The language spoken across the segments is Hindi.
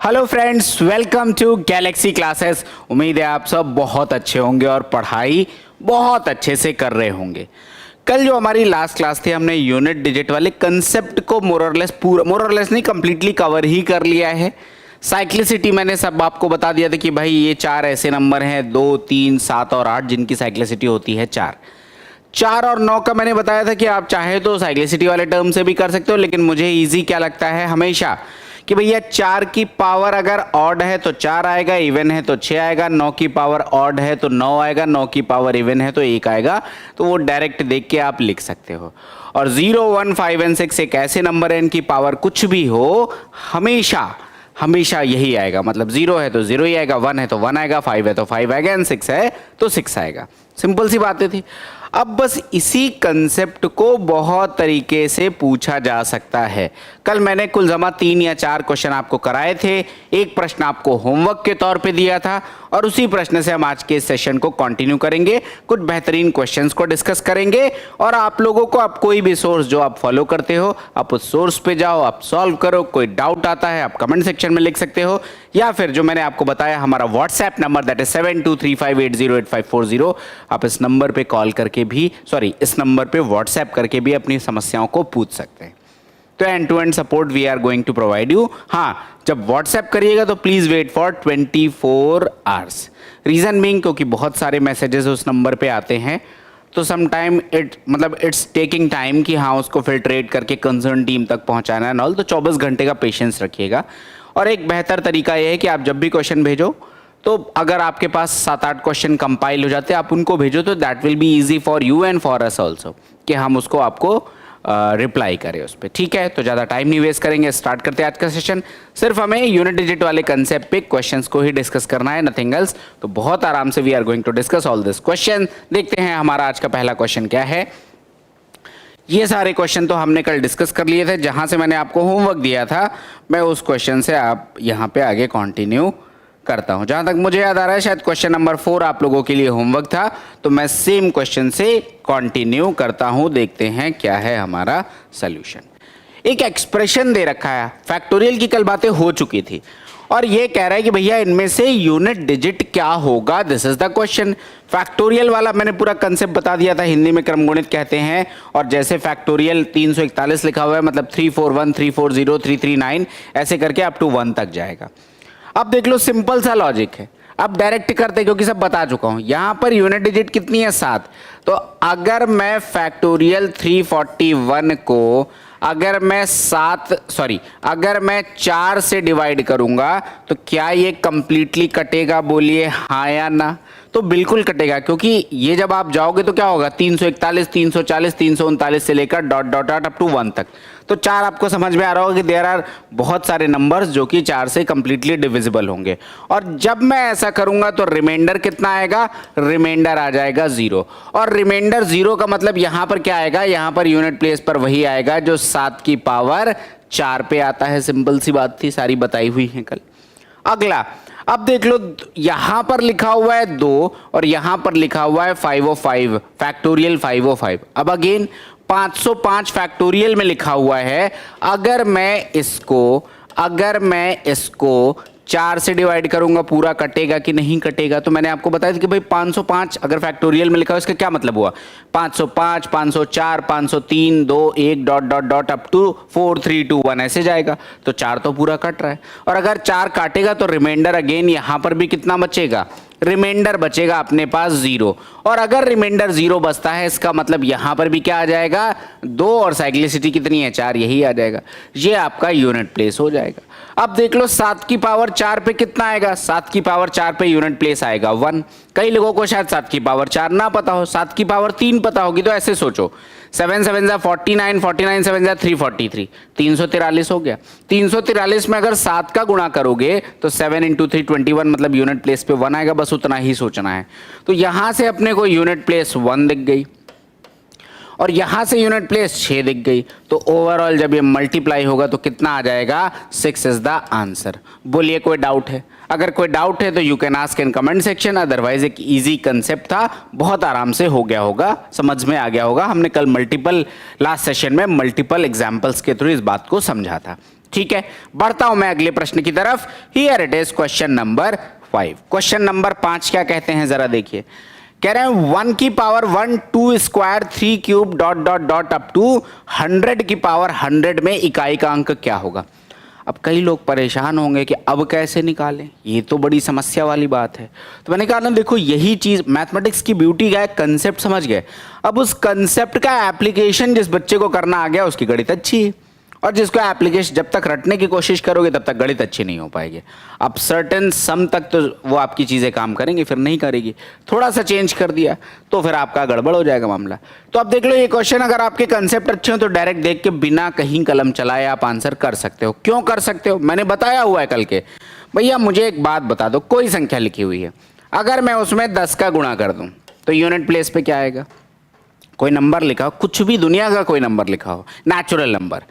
Hello friends, welcome to Galaxy Classes. उम्मीद है आप सब बहुत अच्छे होंगे और पढ़ाई बहुत अच्छे से कर रहे होंगे। कल जो हमारी लास्ट क्लास थी, हमने यूनिट डिजिट वाले कंसेप्ट को मोरलेस नहीं, कंप्लीटली कवर ही कर लिया है। साइक्लिसिटी मैंने सब आपको बता दिया था कि भाई ये चार ऐसे नंबर हैं 2, 3, 7 और 8 जिनकी साइक्लिसिटी होती है 4 और 9 का मैंने बताया था कि आप चाहे तो साइक्लिसिटी वाले टर्म से भी कर सकते हो, लेकिन मुझे इजी क्या लगता है हमेशा कि भैया 4 की पावर अगर ऑड है तो 4 आएगा, इवन है तो 6 आएगा, 9 की पावर ऑड है तो 9 आएगा, 9 की पावर इवन है तो 1 आएगा। तो वो डायरेक्ट देख के आप लिख सकते हो। और 0, 1, 5 एंड 6 एक ऐसे नंबर है इनकी पावर कुछ भी हो, हमेशा यही आएगा। मतलब 0 है तो 0 ही आएगा, 1 है तो 1 आएगा, 5 है तो 5 आएगा एंड 6 है तो 6 आएगा। सिंपल सी बातें थी। अब बस इसी कंसेप्ट को बहुत तरीके से पूछा जा सकता है। कल मैंने कुल जमा 3 या 4 क्वेश्चन आपको कराए थे, एक प्रश्न आपको होमवर्क के तौर पे दिया था और उसी प्रश्न से हम आज के इस सेशन को कंटिन्यू करेंगे। कुछ बेहतरीन क्वेश्चंस को डिस्कस करेंगे और आप लोगों को, आप कोई भी सोर्स जो आप फॉलो करते हो, आप उस सोर्स पे जाओ, आप सॉल्व करो। कोई डाउट आता है आप कमेंट सेक्शन में लिख सकते हो, या फिर जो मैंने आपको बताया हमारा व्हाट्सएप नंबर दैट इज 7235808540, आप इस नंबर पे कॉल करके भी, इस नंबर पे व्हाट्सएप करके भी अपनी समस्याओं को पूछ सकते हैं। तो end to end support we are going to provide you. हाँ, जब व्हाट्सएप करिएगा तो please wait for 24 hours. Reason being क्योंकि बहुत सारे मैसेजेस उस नंबर पे आते हैं, तो some time it's taking time कि हाँ उसको फिल्ट्रेट करके कंसर्न टीम तक पहुंचाना है नॉल। तो 24 घंटे का पेशेंस रखिएगा। और एक बेहतर तरीका यह है कि आप जब भी क्वेश्चन भेजो तो अगर आपके पास 7-8 क्वेश्चन कंपाइल हो जाते हैं, आप उनको भेजो तो that will be easy for you and for us also कि हम उसको आपको रिप्लाई करें उस पर। ठीक है, तो ज़्यादा टाइम नहीं वेस्ट करेंगे, स्टार्ट करते हैं आज का सेशन। सिर्फ हमें यूनिट डिजिट वाले कंसेप्ट पे क्वेश्चंस को ही डिस्कस करना है, नथिंग एल्स। तो बहुत आराम से we are going to discuss all this question. देखते हैं हमारा आज का पहला क्वेश्चन क्या है। ये सारे क्वेश्चन तो हमने कल डिस्कस कर लिए थे, जहां से मैंने आपको होमवर्क दिया था मैं उस क्वेश्चन से आप यहाँ पे आगे कंटिन्यू करता हूं। जहां तक मुझे याद आ रहा है शायद क्वेश्चन नंबर 4 आप लोगों के लिए होमवर्क था, तो मैं सेम क्वेश्चन से कंटिन्यू करता हूं। देखते हैं क्या है हमारा सॉल्यूशन। एक एक्सप्रेशन दे रखा है, फैक्टोरियल की कल बातें हो चुकी थी और ये कह रहा है कि भैया इनमें से यूनिट डिजिट क्या होगा, this is the question. Factorial वाला मैंने पूरा कंसेप्ट बता दिया था, हिंदी में क्रमगुणित कहते हैं। और जैसे फैक्टोरियल 341 लिखा हुआ है, मतलब 341, 340, 339 ऐसे करके अप टू 1 तक जाएगा। अब देख लो, सिंपल सा लॉजिक है। अब डायरेक्ट करते क्योंकि सब बता चुका हूं। यहां पर यूनिट डिजिट कितनी है 7, तो अगर मैं फैक्टोरियल 341 को अगर मैं 4 से डिवाइड करूंगा तो क्या ये कंप्लीटली कटेगा? बोलिए हाँ या ना। तो बिल्कुल कटेगा, क्योंकि ये जब आप जाओगे तो क्या होगा 341, 340, 339 से लेकर dot dot dot up to 1 तक। तो 4 आपको समझ में आ रहा होगा कि देयर आर बहुत सारे नंबर्स जो कि 4 से कंप्लीटली डिविजिबल होंगे। और जब मैं ऐसा करूंगा तो रिमाइंडर कितना आएगा? रिमाइंडर आ जाएगा 0। और रिमाइंडर 0 का मतलब यहां पर क्या आएगा? यहां पर यूनिट प्लेस पर वही आएगा जो 7 की पावर 4 पे आता है। सिंपल सी बात थी, सारी बताई हुई है कल। अगला, अब देख लो, यहां पर लिखा हुआ है 2 और यहां पर लिखा हुआ है 505, फैक्टोरियल 505। अब अगेन 505 फैक्टोरियल में लिखा हुआ है। अगर मैं इसको 4 से डिवाइड करूंगा, पूरा कटेगा कि नहीं कटेगा? तो मैंने आपको बताया था कि भाई 505 अगर फैक्टोरियल में लिखा हो, इसका क्या मतलब हुआ? 505, 504, 503, 2, 1 dot dot dot up to 4, 3, 2, 1 ऐसे जाएगा। तो 4 तो पूरा कट रहा है। और अगर 4 काटेगा तो रिमाइंडर अगेन यहां पर भी कितना बचेगा? रिमाइंडर बचेगा अपने पास 0। और अगर रिमाइंडर 0 बचता है, इसका मतलब यहां पर भी क्या आ जाएगा? 2 और साइक्लिसिटी कितनी है? 4, यही आ जाएगा। ये आपका यूनिट प्लेस हो जाएगा। अब देख लो 7 की पावर 4 पे कितना आएगा? 7 की पावर 4 पे यूनिट प्लेस आएगा 1। कई लोगों को शायद 7 की पावर 4 ना पता हो, 7 की पावर 3 पता होगी। तो ऐसे सोचो, 7 7 जा 49, 49 7 जा 343, 343 हो गया। 343 में अगर 7 का गुणा करोगे तो 7 × 3 21, मतलब यूनिट प्लेस पे 1 आएगा। बस उतना ही सोचना है। तो यहां से अपने को यूनिट प्लेस 1 दिख गई और यहां से यूनिट प्लेस 6 दिख गई। तो ओवरऑल जब ये मल्टीप्लाई होगा तो कितना आ जाएगा? 6 इज द आंसर। बोलिए कोई डाउट है? अगर कोई डाउट है तो you can ask in comment section. Otherwise एक इजी कंसेप्ट था, बहुत आराम से हो गया होगा, समझ में आ गया होगा। हमने कल लास्ट सेशन में मल्टीपल एग्जांपल्स के थ्रू इस बात को समझा था। ठीक है, बढ़ता हूं मैं अगले प्रश्न की तरफ। Here it is question number 5। Question number 5 क्या कहते हैं जरा देखिए। कह रहे हैं 1 की power 1 2 square 3 cube dot dot dot up to 100 की पावर 100 में इकाई का अंक क्या होगा। अब कई लोग परेशान होंगे कि अब कैसे निकालें, ये तो बड़ी समस्या वाली बात है। तो मैंने कहा ना, देखो यही चीज मैथमेटिक्स की ब्यूटी क्या है, कंसेप्ट समझ गए, अब उस कंसेप्ट का एप्लीकेशन जिस बच्चे को करना आ गया उसकी गणित अच्छी है, और जिसको एप्लीकेशन जब तक रटने की कोशिश करोगे तब तक गणित अच्छी नहीं हो पाएगी। अब सर्टेन सम तक तो वो आपकी चीज़ें काम करेंगी, फिर नहीं करेगी। थोड़ा सा चेंज कर दिया तो फिर आपका गड़बड़ हो जाएगा मामला। तो अब देख लो ये क्वेश्चन, अगर आपके कंसेप्ट अच्छे हो तो डायरेक्ट देख के बिना कहीं कलम चलाए आप आंसर कर सकते हो। क्यों कर सकते हो, मैंने बताया हुआ है कल के। भैया मुझे एक बात बता दो, कोई संख्या लिखी हुई है, अगर मैं उसमें 10 का गुणा कर दूं तो यूनिट प्लेस पे क्या आएगा। कोई नंबर लिखा हो, कुछ भी दुनिया का कोई नंबर लिखा हो, नेचुरल नंबर,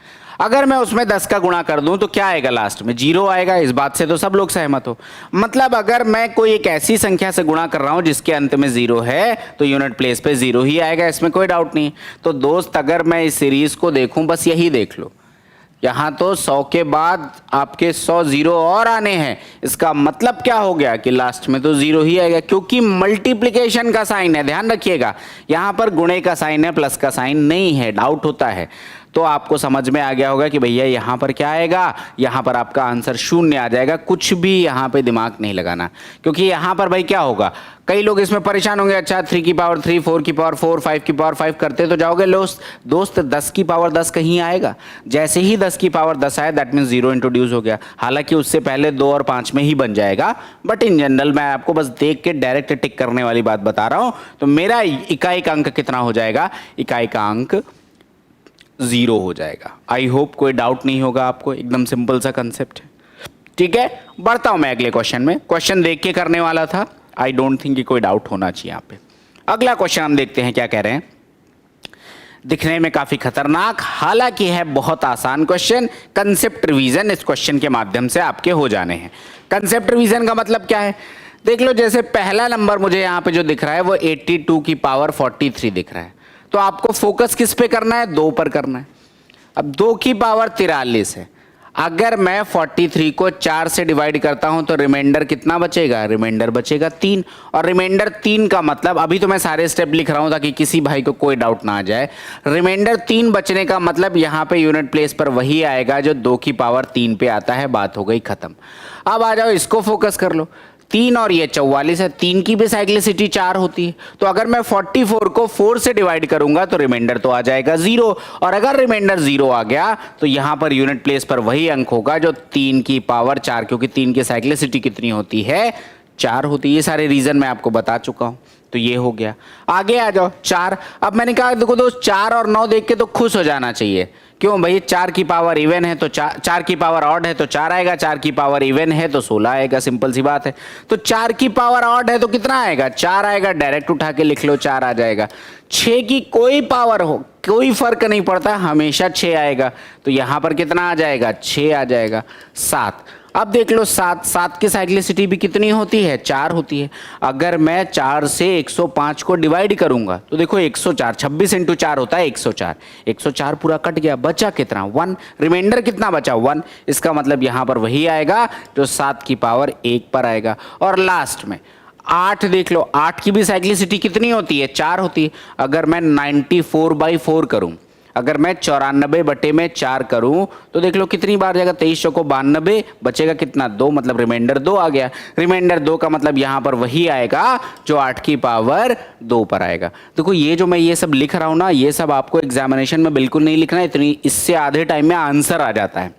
अगर मैं उसमें 10 का गुणा कर दूं तो क्या आएगा, लास्ट में 0 आएगा। इस बात से तो सब लोग सहमत हो। मतलब अगर मैं कोई एक ऐसी संख्या से गुणा कर रहा हूं जिसके अंत में 0 है तो यूनिट प्लेस पे 0 ही आएगा, इसमें कोई डाउट नहीं। तो दोस्त अगर मैं इस सीरीज को देखूं, बस यही देख लो, यहां तो 100 के बाद आपके 100 0 और आने हैं। इसका मतलब क्या हो गया कि लास्ट में तो 0 ही आएगा, क्योंकि मल्टीप्लिकेशन का साइन है, ध्यान रखिएगा। यहां पर गुणे का साइन है, प्लस का साइन नहीं है, डाउट होता है। तो आपको समझ में आ गया होगा कि भैया यहां पर क्या आएगा, यहां पर आपका आंसर 0 आ जाएगा। कुछ भी यहां पे दिमाग नहीं लगाना, क्योंकि यहां पर भाई क्या होगा, कई लोग इसमें परेशान होंगे। अच्छा 3 की पावर 3, 4 की पावर 4, 5 की पावर 5 करते तो जाओगे दोस्त 10 की पावर 10 कहीं आएगा। जैसे ही 10 की पावर 10 आए दैट मीन्स 0 इंट्रोड्यूस हो गया। हालांकि उससे पहले 2 और 5 में ही बन जाएगा, बट इन जनरल मैं आपको बस देख के डायरेक्ट टिक करने वाली बात बता रहा हूं। तो मेरा इकाई का अंक कितना हो जाएगा, इकाई का अंक 0 हो जाएगा। आई होप कोई डाउट नहीं होगा आपको, एकदम सिंपल सा कंसेप्ट है। ठीक है, बढ़ता हूं मैं अगले क्वेश्चन में। क्वेश्चन देख के करने वाला था, आई डोंट थिंक कि कोई डाउट होना चाहिए यहाँ पे। अगला क्वेश्चन हम देखते हैं क्या कह रहे हैं। दिखने में काफी खतरनाक, हालांकि है बहुत आसान क्वेश्चन। कंसेप्ट रिवीजन इस क्वेश्चन के माध्यम से आपके हो जाने हैं। कंसेप्ट रिवीजन का मतलब क्या है, देख लो जैसे पहला नंबर मुझे यहाँ पे जो दिख रहा है वो 82 की पावर 43 दिख रहा है। तो आपको फोकस किस पे करना है, 2 पर करना है। अब 2 की पावर 43 है, अगर मैं 43 को 4 से डिवाइड करता हूं तो रिमाइंडर कितना बचेगा, रिमाइंडर बचेगा 3। और रिमाइंडर 3 का मतलब, अभी तो मैं सारे स्टेप लिख रहा हूं ताकि किसी भाई को कोई डाउट ना आ जाए। रिमाइंडर 3 बचने का मतलब यहां पे यूनिट प्लेस पर वही आएगा जो 2 की पावर 3 पे आता है। बात हो गई खत्म। अब आ जाओ इसको फोकस कर लो, 3 और ये 44 है, 3 की भी साइक्लिसिटी 4 होती है। तो अगर मैं 44 को 4 से डिवाइड करूंगा तो रिमाइंडर तो आ जाएगा 0, और अगर रिमाइंडर 0 आ गया तो यहां पर यूनिट प्लेस पर वही अंक होगा जो 3 की पावर 4, क्योंकि 3 की साइक्लिसिटी कितनी होती है, 4 होती है। ये सारे रीजन मैं आपको बता चुका हूं। तो ये हो गया। आगे आ जाओ 4। अब मैंने कहा देखो दोस्त 4 और 9 देख के तो खुश हो जाना चाहिए। क्यों भाई, 4 की पावर इवन है तो 4 की पावर ऑड है तो 4 आएगा, 4 की पावर इवन है तो 16 आएगा, सिंपल सी बात है। तो 4 की पावर ऑड है तो कितना आएगा, 4 आएगा, डायरेक्ट उठा के लिख लो 4 आ जाएगा। 6 की कोई पावर हो कोई फर्क नहीं पड़ता, हमेशा 6 आएगा। तो यहां पर कितना आ जाएगा, 6 आ जाएगा। 7, अब देख लो 7 की साइक्लिसिटी भी कितनी होती है, 4 होती है। अगर मैं 4 से 105 को डिवाइड करूंगा तो देखो 104, 26 इंटू 4 होता है 104। 104 पूरा कट गया, बचा कितना, 1। रिमाइंडर कितना बचा, 1। इसका मतलब यहां पर वही आएगा जो 7 की पावर 1 पर आएगा। और लास्ट में 8 देख लो, 8 की भी साइक्लिसिटी कितनी होती है, 4 होती है। अगर मैं 94/4 करूं, अगर मैं 94/4 करूं तो देख लो कितनी बार जाएगा, 23 को 92, बचेगा कितना, 2, मतलब रिमाइंडर 2 आ गया। रिमाइंडर 2 का मतलब यहां पर वही आएगा जो 8 की पावर 2 पर आएगा। देखो ये जो मैं ये सब लिख रहा हूं ना, ये सब आपको एग्जामिनेशन में बिल्कुल नहीं लिखना है, इतनी इससे आधे टाइम में आंसर आ जाता है।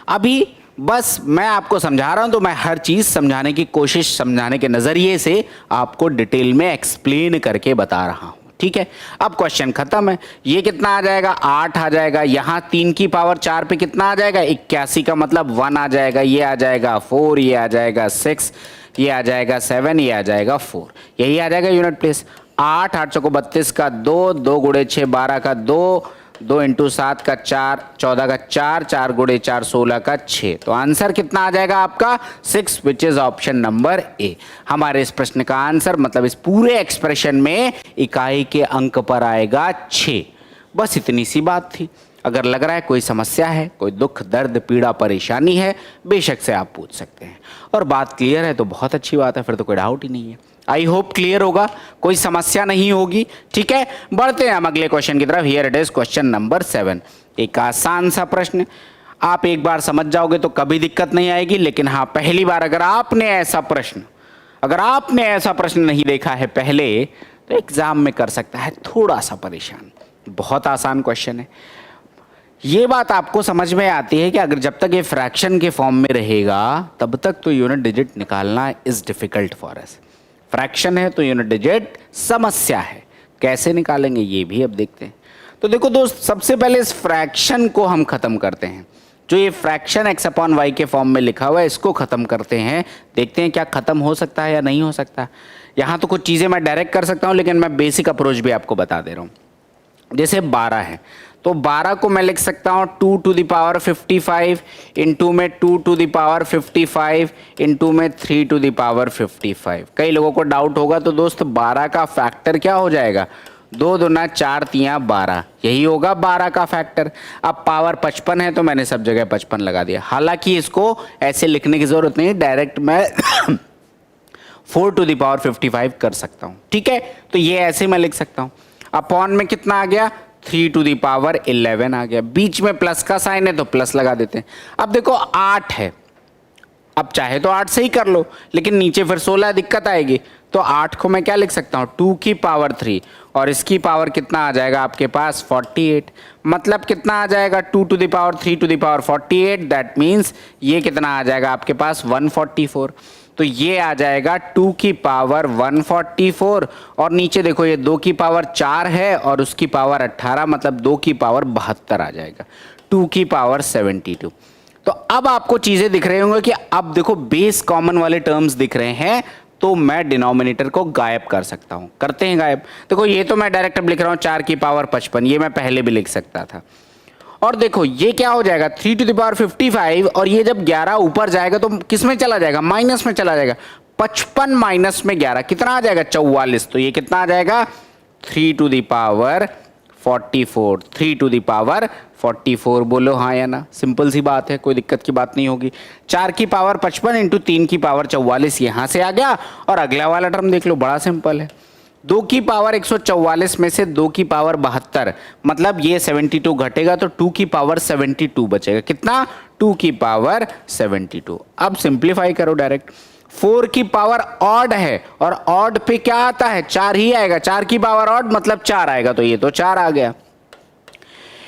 अभी बस मैं आपको समझा रहा हूं तो मैं हर चीज समझाने की कोशिश, समझाने के नजरिए से आपको डिटेल में एक्सप्लेन करके बता रहा हूं। ठीक है, अब क्वेश्चन खत्म है। ये कितना आ जाएगा, 8 आ जाएगा। यहां 3 की पावर 4 पे कितना आ जाएगा, 81 का मतलब 1 आ जाएगा। ये आ जाएगा 4, ये आ जाएगा 6, ये आ जाएगा 7, ये आ जाएगा 4। यही आ जाएगा यूनिट प्लेस। 8, 8 को 32 का 2, 2 गुणे 6 12 का 2, 2 इंटू 7 का 4, 14 का 4, 4 गुणे 4 16 का 6। तो आंसर कितना आ जाएगा आपका 6, विच इज ऑप्शन नंबर ए। हमारे इस प्रश्न का आंसर, मतलब इस पूरे एक्सप्रेशन में इकाई के अंक पर आएगा 6। बस इतनी सी बात थी। अगर लग रहा है कोई समस्या है, कोई दुख दर्द पीड़ा परेशानी है, बेशक से आप पूछ सकते हैं। और बात क्लियर है तो बहुत अच्छी बात है, फिर तो कोई डाउट ही नहीं है। आई होप क्लियर होगा, कोई समस्या नहीं होगी। ठीक है, बढ़ते हैं हम अगले क्वेश्चन की तरफ। Here it is question number 7। एक आसान सा प्रश्न, आप एक बार समझ जाओगे तो कभी दिक्कत नहीं आएगी, लेकिन हाँ पहली बार अगर आपने ऐसा प्रश्न नहीं देखा है पहले, तो एग्जाम में कर सकता है थोड़ा सा परेशान। बहुत आसान क्वेश्चन है। ये बात आपको समझ में आती है कि अगर जब तक ये फ्रैक्शन के फॉर्म में रहेगा तब तक तो यूनिट डिजिट निकालना is difficult for us. Fraction है तो यूनिट डिजिट समस्या है, कैसे निकालेंगे ये भी अब देखते हैं। तो देखो दोस्त, सबसे पहले इस फ्रैक्शन को हम खत्म करते हैं। जो ये फ्रैक्शन x अपॉन वाई के फॉर्म में लिखा हुआ है, इसको खत्म करते हैं। देखते हैं क्या खत्म हो सकता है या नहीं हो सकता। यहाँ तो कुछ चीज़ें मैं डायरेक्ट कर सकता हूँ, लेकिन मैं बेसिक अप्रोच भी आपको बता दे रहा हूँ। जैसे 12 है तो 12 को मैं लिख सकता हूँ 2 टू द पावर 55 इंटू में 2 टू द पावर 55 इंटू में 3 टू द पावर 55। कई लोगों को डाउट होगा तो दोस्त 12 का फैक्टर क्या हो जाएगा, 2 दूना 4 तियाँ 12, यही होगा 12 का फैक्टर। अब पावर 55 है तो मैंने सब जगह 55 लगा दिया। हालांकि इसको ऐसे लिखने की जरूरत नहीं, डायरेक्ट मैं 4 टू द पावर 55 कर सकता हूँ। ठीक है, तो ये ऐसे मैं लिख सकता हूँ। अपॉन में कितना आ गया, 3 टू द पावर 11 आ गया। बीच में प्लस का साइन है तो प्लस लगा देते हैं। अब देखो 8 है, अब चाहे तो 8 से ही कर लो, लेकिन नीचे फिर 16 दिक्कत आएगी। तो 8 को मैं क्या लिख सकता हूँ, 2 की पावर 3, और इसकी पावर कितना आ जाएगा आपके पास 48। मतलब कितना आ जाएगा 2 to the power 3 to the power 48। That means ये कितना आ जाएगा आपके पास 144। तो ये आ जाएगा 2 की पावर 144, और नीचे देखो ये 2 की पावर 4 है और उसकी पावर 18, मतलब 2 की पावर 72 आ जाएगा, 2 की पावर 72। तो अब आपको चीजें दिख रही होंगी कि अब देखो बेस कॉमन वाले टर्म्स दिख रहे हैं, तो मैं डिनोमिनेटर को गायब कर सकता हूं। करते हैं गायब। देखो ये तो मैं डायरेक्ट अब लिख रहा हूं 4 की पावर 55, ये मैं पहले भी लिख सकता था। और देखो ये क्या हो जाएगा 3 टू द पावर 55, और ये जब 11 ऊपर जाएगा तो किस में चला जाएगा, माइनस में चला जाएगा। 55 माइनस में 11 कितना आ जाएगा 44। तो ये कितना आ जाएगा 3 to the power 44, 3 to the power 44। बोलो हाँ या ना, सिंपल सी बात है, कोई दिक्कत की बात नहीं होगी। 4 की पावर 55 इंटू 3 की पावर 44 यहां से आ गया। और अगला वाला टर्म देख लो, बड़ा सिंपल है। 2 की पावर 144 में से 2 की पावर 72, मतलब ये 72 घटेगा तो 2 की पावर 72 बचेगा। कितना, 2 की पावर 72। अब सिंप्लीफाई करो डायरेक्ट। 4 की पावर ऑड है, और ऑड पे क्या आता है, 4 ही आएगा। 4 की पावर ऑड मतलब 4 आएगा, तो ये तो 4 आ गया।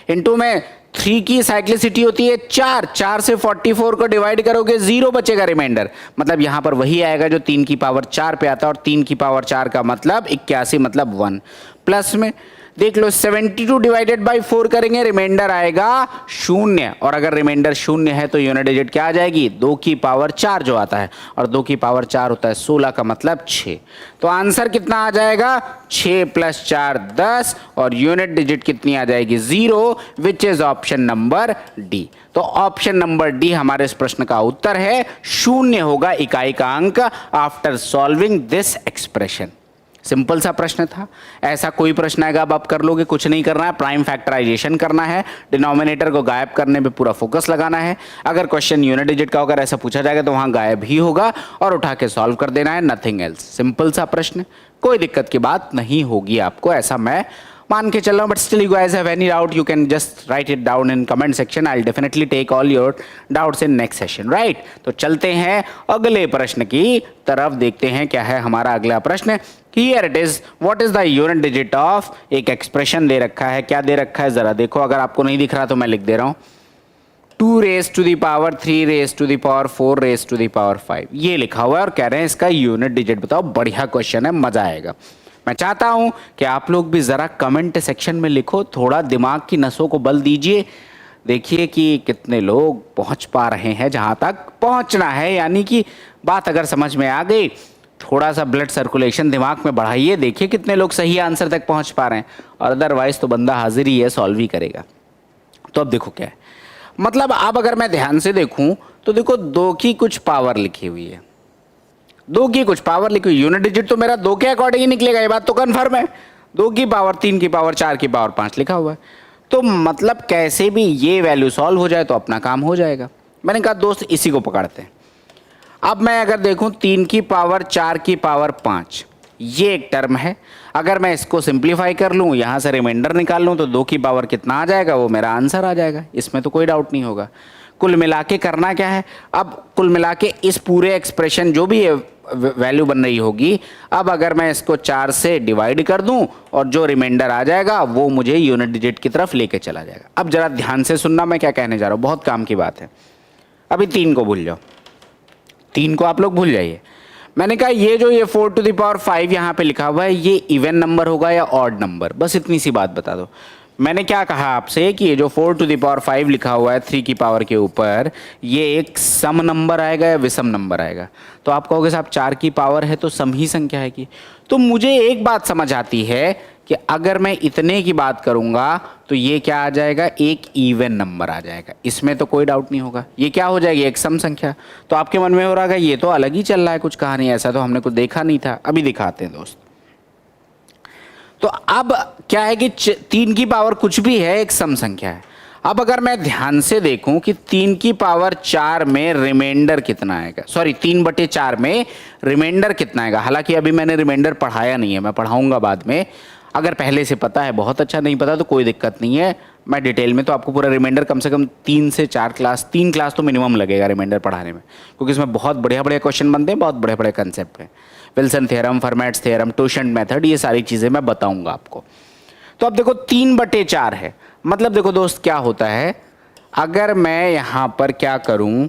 इंटू में 3 की साइक्लिसिटी होती है 4, 4 से 44 को डिवाइड करोगे 0 बचेगा रिमाइंडर, मतलब यहां पर वही आएगा जो 3 की पावर 4 पे आता है। और 3 की पावर 4 का मतलब 81, मतलब 1। प्लस में देख लो 72 डिवाइडेड बाई 4 करेंगे, रिमाइंडर आएगा 0। और अगर रिमाइंडर 0 है तो यूनिट डिजिट क्या आ जाएगी, 2 की पावर 4 जो आता है, और 2 की पावर 4 होता है 16 का मतलब 6। तो आंसर कितना आ जाएगा 6 प्लस 4 10, और यूनिट डिजिट कितनी आ जाएगी 0, विच इज ऑप्शन नंबर डी। तो ऑप्शन नंबर डी हमारे इस प्रश्न का उत्तर है। 0 होगा इकाई का अंक after solving this expression. Simple सा प्रश्न था। ऐसा कोई प्रश्न आएगा अब आप कर लोगे, कुछ नहीं करना है, प्राइम फैक्टराइजेशन करना है, डिनोमिनेटर को गायब करने पे पूरा फोकस लगाना है। अगर क्वेश्चन यूनिट डिजिट का अगर ऐसा पूछा जाएगा तो वहां गायब ही होगा, और उठा के सॉल्व कर देना है, नथिंग एल्स। सिंपल सा प्रश्न, कोई दिक्कत की बात नहीं होगी आपको, ऐसा मैं मान के चल रहा हूं। But still you guys have any doubt, you can just write it down in comment section. I will definitely take all your doubts in next session, right. तो चलते हैं अगले प्रश्न की तरफ, देखते हैं क्या है हमारा अगला प्रश्न। Here it is, what is the unit digit of, एक एक्सप्रेशन दे रखा है। क्या दे रखा है जरा देखो, अगर आपको नहीं दिख रहा तो मैं लिख दे रहा हूं। 2 raise to the power 3 raise to the power 4 raise to the power 5, ये लिखा हुआ है, और कह रहे हैं इसका यूनिट डिजिट बताओ। बढ़िया क्वेश्चन है, मजा आएगा। मैं चाहता हूं कि आप लोग भी जरा कमेंट सेक्शन में लिखो, थोड़ा दिमाग की नसों को बल दीजिए। देखिए कि कितने लोग पहुंच पा रहे हैं जहां तक पहुंचना है, यानी कि बात अगर समझ में आ गई, थोड़ा सा ब्लड सर्कुलेशन दिमाग में बढ़ाइए, देखिए कितने लोग सही आंसर तक पहुंच पा रहे हैं, और अदरवाइज तो बंदा हाजिर ही है, सॉल्व ही करेगा। तो अब देखो क्या है, मतलब अब अगर मैं ध्यान से देखूं तो देखो 2 की कुछ पावर लिखी हुई है, 2 की कुछ पावर लिखी हुई, यूनिट डिजिट तो मेरा 2 के अकॉर्डिंग ही निकलेगा, ये बात तो कन्फर्म है। 2 की पावर 3 की पावर 4 की पावर 5 लिखा हुआ है। तो मतलब कैसे भी ये वैल्यू सॉल्व हो जाए तो अपना काम हो जाएगा। मैंने कहा दोस्त इसी को पकड़ते हैं। अब मैं अगर देखूं 3 की पावर 4 की पावर 5 ये एक टर्म है, अगर मैं इसको सिंप्लीफाई कर लूं, यहां से रिमाइंडर निकाल लूं तो 2 की पावर कितना आ जाएगा, वो मेरा आंसर आ जाएगा, इसमें तो कोई डाउट नहीं होगा। कुल मिला के करना क्या है, अब कुल मिला के इस पूरे एक्सप्रेशन जो भी वैल्यू बन रही होगी, अब अगर मैं इसको 4 से डिवाइड कर दूं और जो रिमाइंडर आ जाएगा वो मुझे यूनिट डिजिट की तरफ लेके चला जाएगा। अब जरा ध्यान से सुनना मैं क्या कहने जा रहा हूं, बहुत काम की बात है। अभी 3 को भूल जाओ, 3 को आप लोग भूल जाइए। मैंने कहा ये जो ये 4 टू द पावर 5 यहाँ पे लिखा हुआ है ये इवन नंबर होगा या ऑड नंबर, बस इतनी सी बात बता दो। मैंने क्या कहा आपसे कि ये जो 4 टू द पावर 5 लिखा हुआ है 3 की पावर के ऊपर, ये एक सम नंबर आएगा या विषम नंबर आएगा। तो आप कहोगे साहब 4 की पावर है तो सम ही संख्या है कि, तो मुझे एक बात समझ आती है कि अगर मैं इतने की बात करूंगा तो ये क्या आ जाएगा, एक इवन नंबर आ जाएगा, इसमें तो कोई डाउट नहीं होगा। ये क्या हो जाएगी, एक सम संख्या। तो आपके मन में हो रहा है ये तो अलग ही चल रहा है कुछ कहानी, ऐसा तो हमने कुछ देखा नहीं था। अभी दिखाते हैं दोस्त। तो अब क्या है कि 3 की पावर कुछ भी है, एक सम संख्या है। अब अगर मैं ध्यान से देखूं कि 3 की पावर 4 में रिमाइंडर कितना आएगा, सॉरी 3/4 में रिमाइंडर कितना आएगा। हालांकि अभी मैंने रिमाइंडर पढ़ाया नहीं है, मैं पढ़ाऊंगा बाद में। अगर पहले से पता है बहुत अच्छा, नहीं पता तो कोई दिक्कत नहीं है, मैं डिटेल में तो आपको पूरा रिमाइंडर कम से कम 3 से 4 क्लास, 3 क्लास तो मिनिमम लगेगा रिमाइंडर पढ़ाने में, क्योंकि इसमें बहुत बढ़िया बढ़िया क्वेश्चन बनते हैं, बहुत बड़े बड़े कंसेप्ट हैं। विल्सन थ्योरम, फर्मैट्स थ्योरम, टोशेंट मेथड, ये सारी चीज़ें मैं बताऊंगा आपको। तो अब देखो 3/4 है, मतलब देखो दोस्त क्या होता है, अगर मैं यहाँ पर क्या करूँ,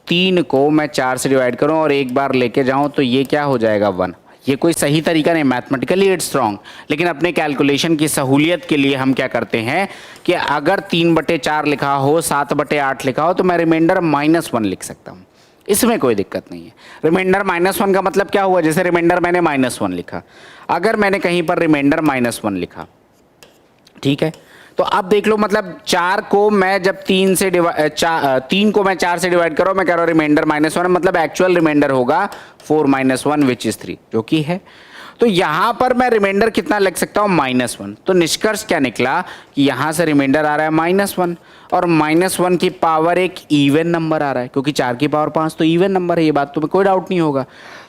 3 को मैं 4 से डिवाइड करूँ और एक बार लेके जाऊँ तो ये क्या हो जाएगा 1। ये कोई सही तरीका नहीं, मैथमेटिकली इट्स रॉन्ग, लेकिन अपने कैलकुलेशन की सहूलियत के लिए हम क्या करते हैं कि अगर 3/4 लिखा हो, 7/8 लिखा हो, तो मैं रिमाइंडर -1 लिख सकता हूँ, इसमें कोई दिक्कत नहीं है। रिमाइंडर -1 का मतलब क्या हुआ, जैसे रिमाइंडर मैंने -1 लिखा, अगर मैंने कहीं पर रिमाइंडर -1 लिखा, ठीक है, तो अब देख लो, मतलब 4 को मैं जब 3 को मैं 4 से डिवाइड करो, मैं कह रहा हूँ रिमाइंडर -1, मतलब एक्चुअल रिमाइंडर होगा 4 - 1 विच इज 3, जो कि है। तो यहां पर मैं रिमाइंडर कितना लिख सकता हूं, -1। तो निष्कर्ष क्या निकला कि यहां से रिमाइंडर आ रहा है -1, और -1 की पावर एक इवन नंबर आ रहा है, क्योंकि 4 की पावर 5 तो इवन नंबर है, ये बात तो कोई डाउट नहीं होगा।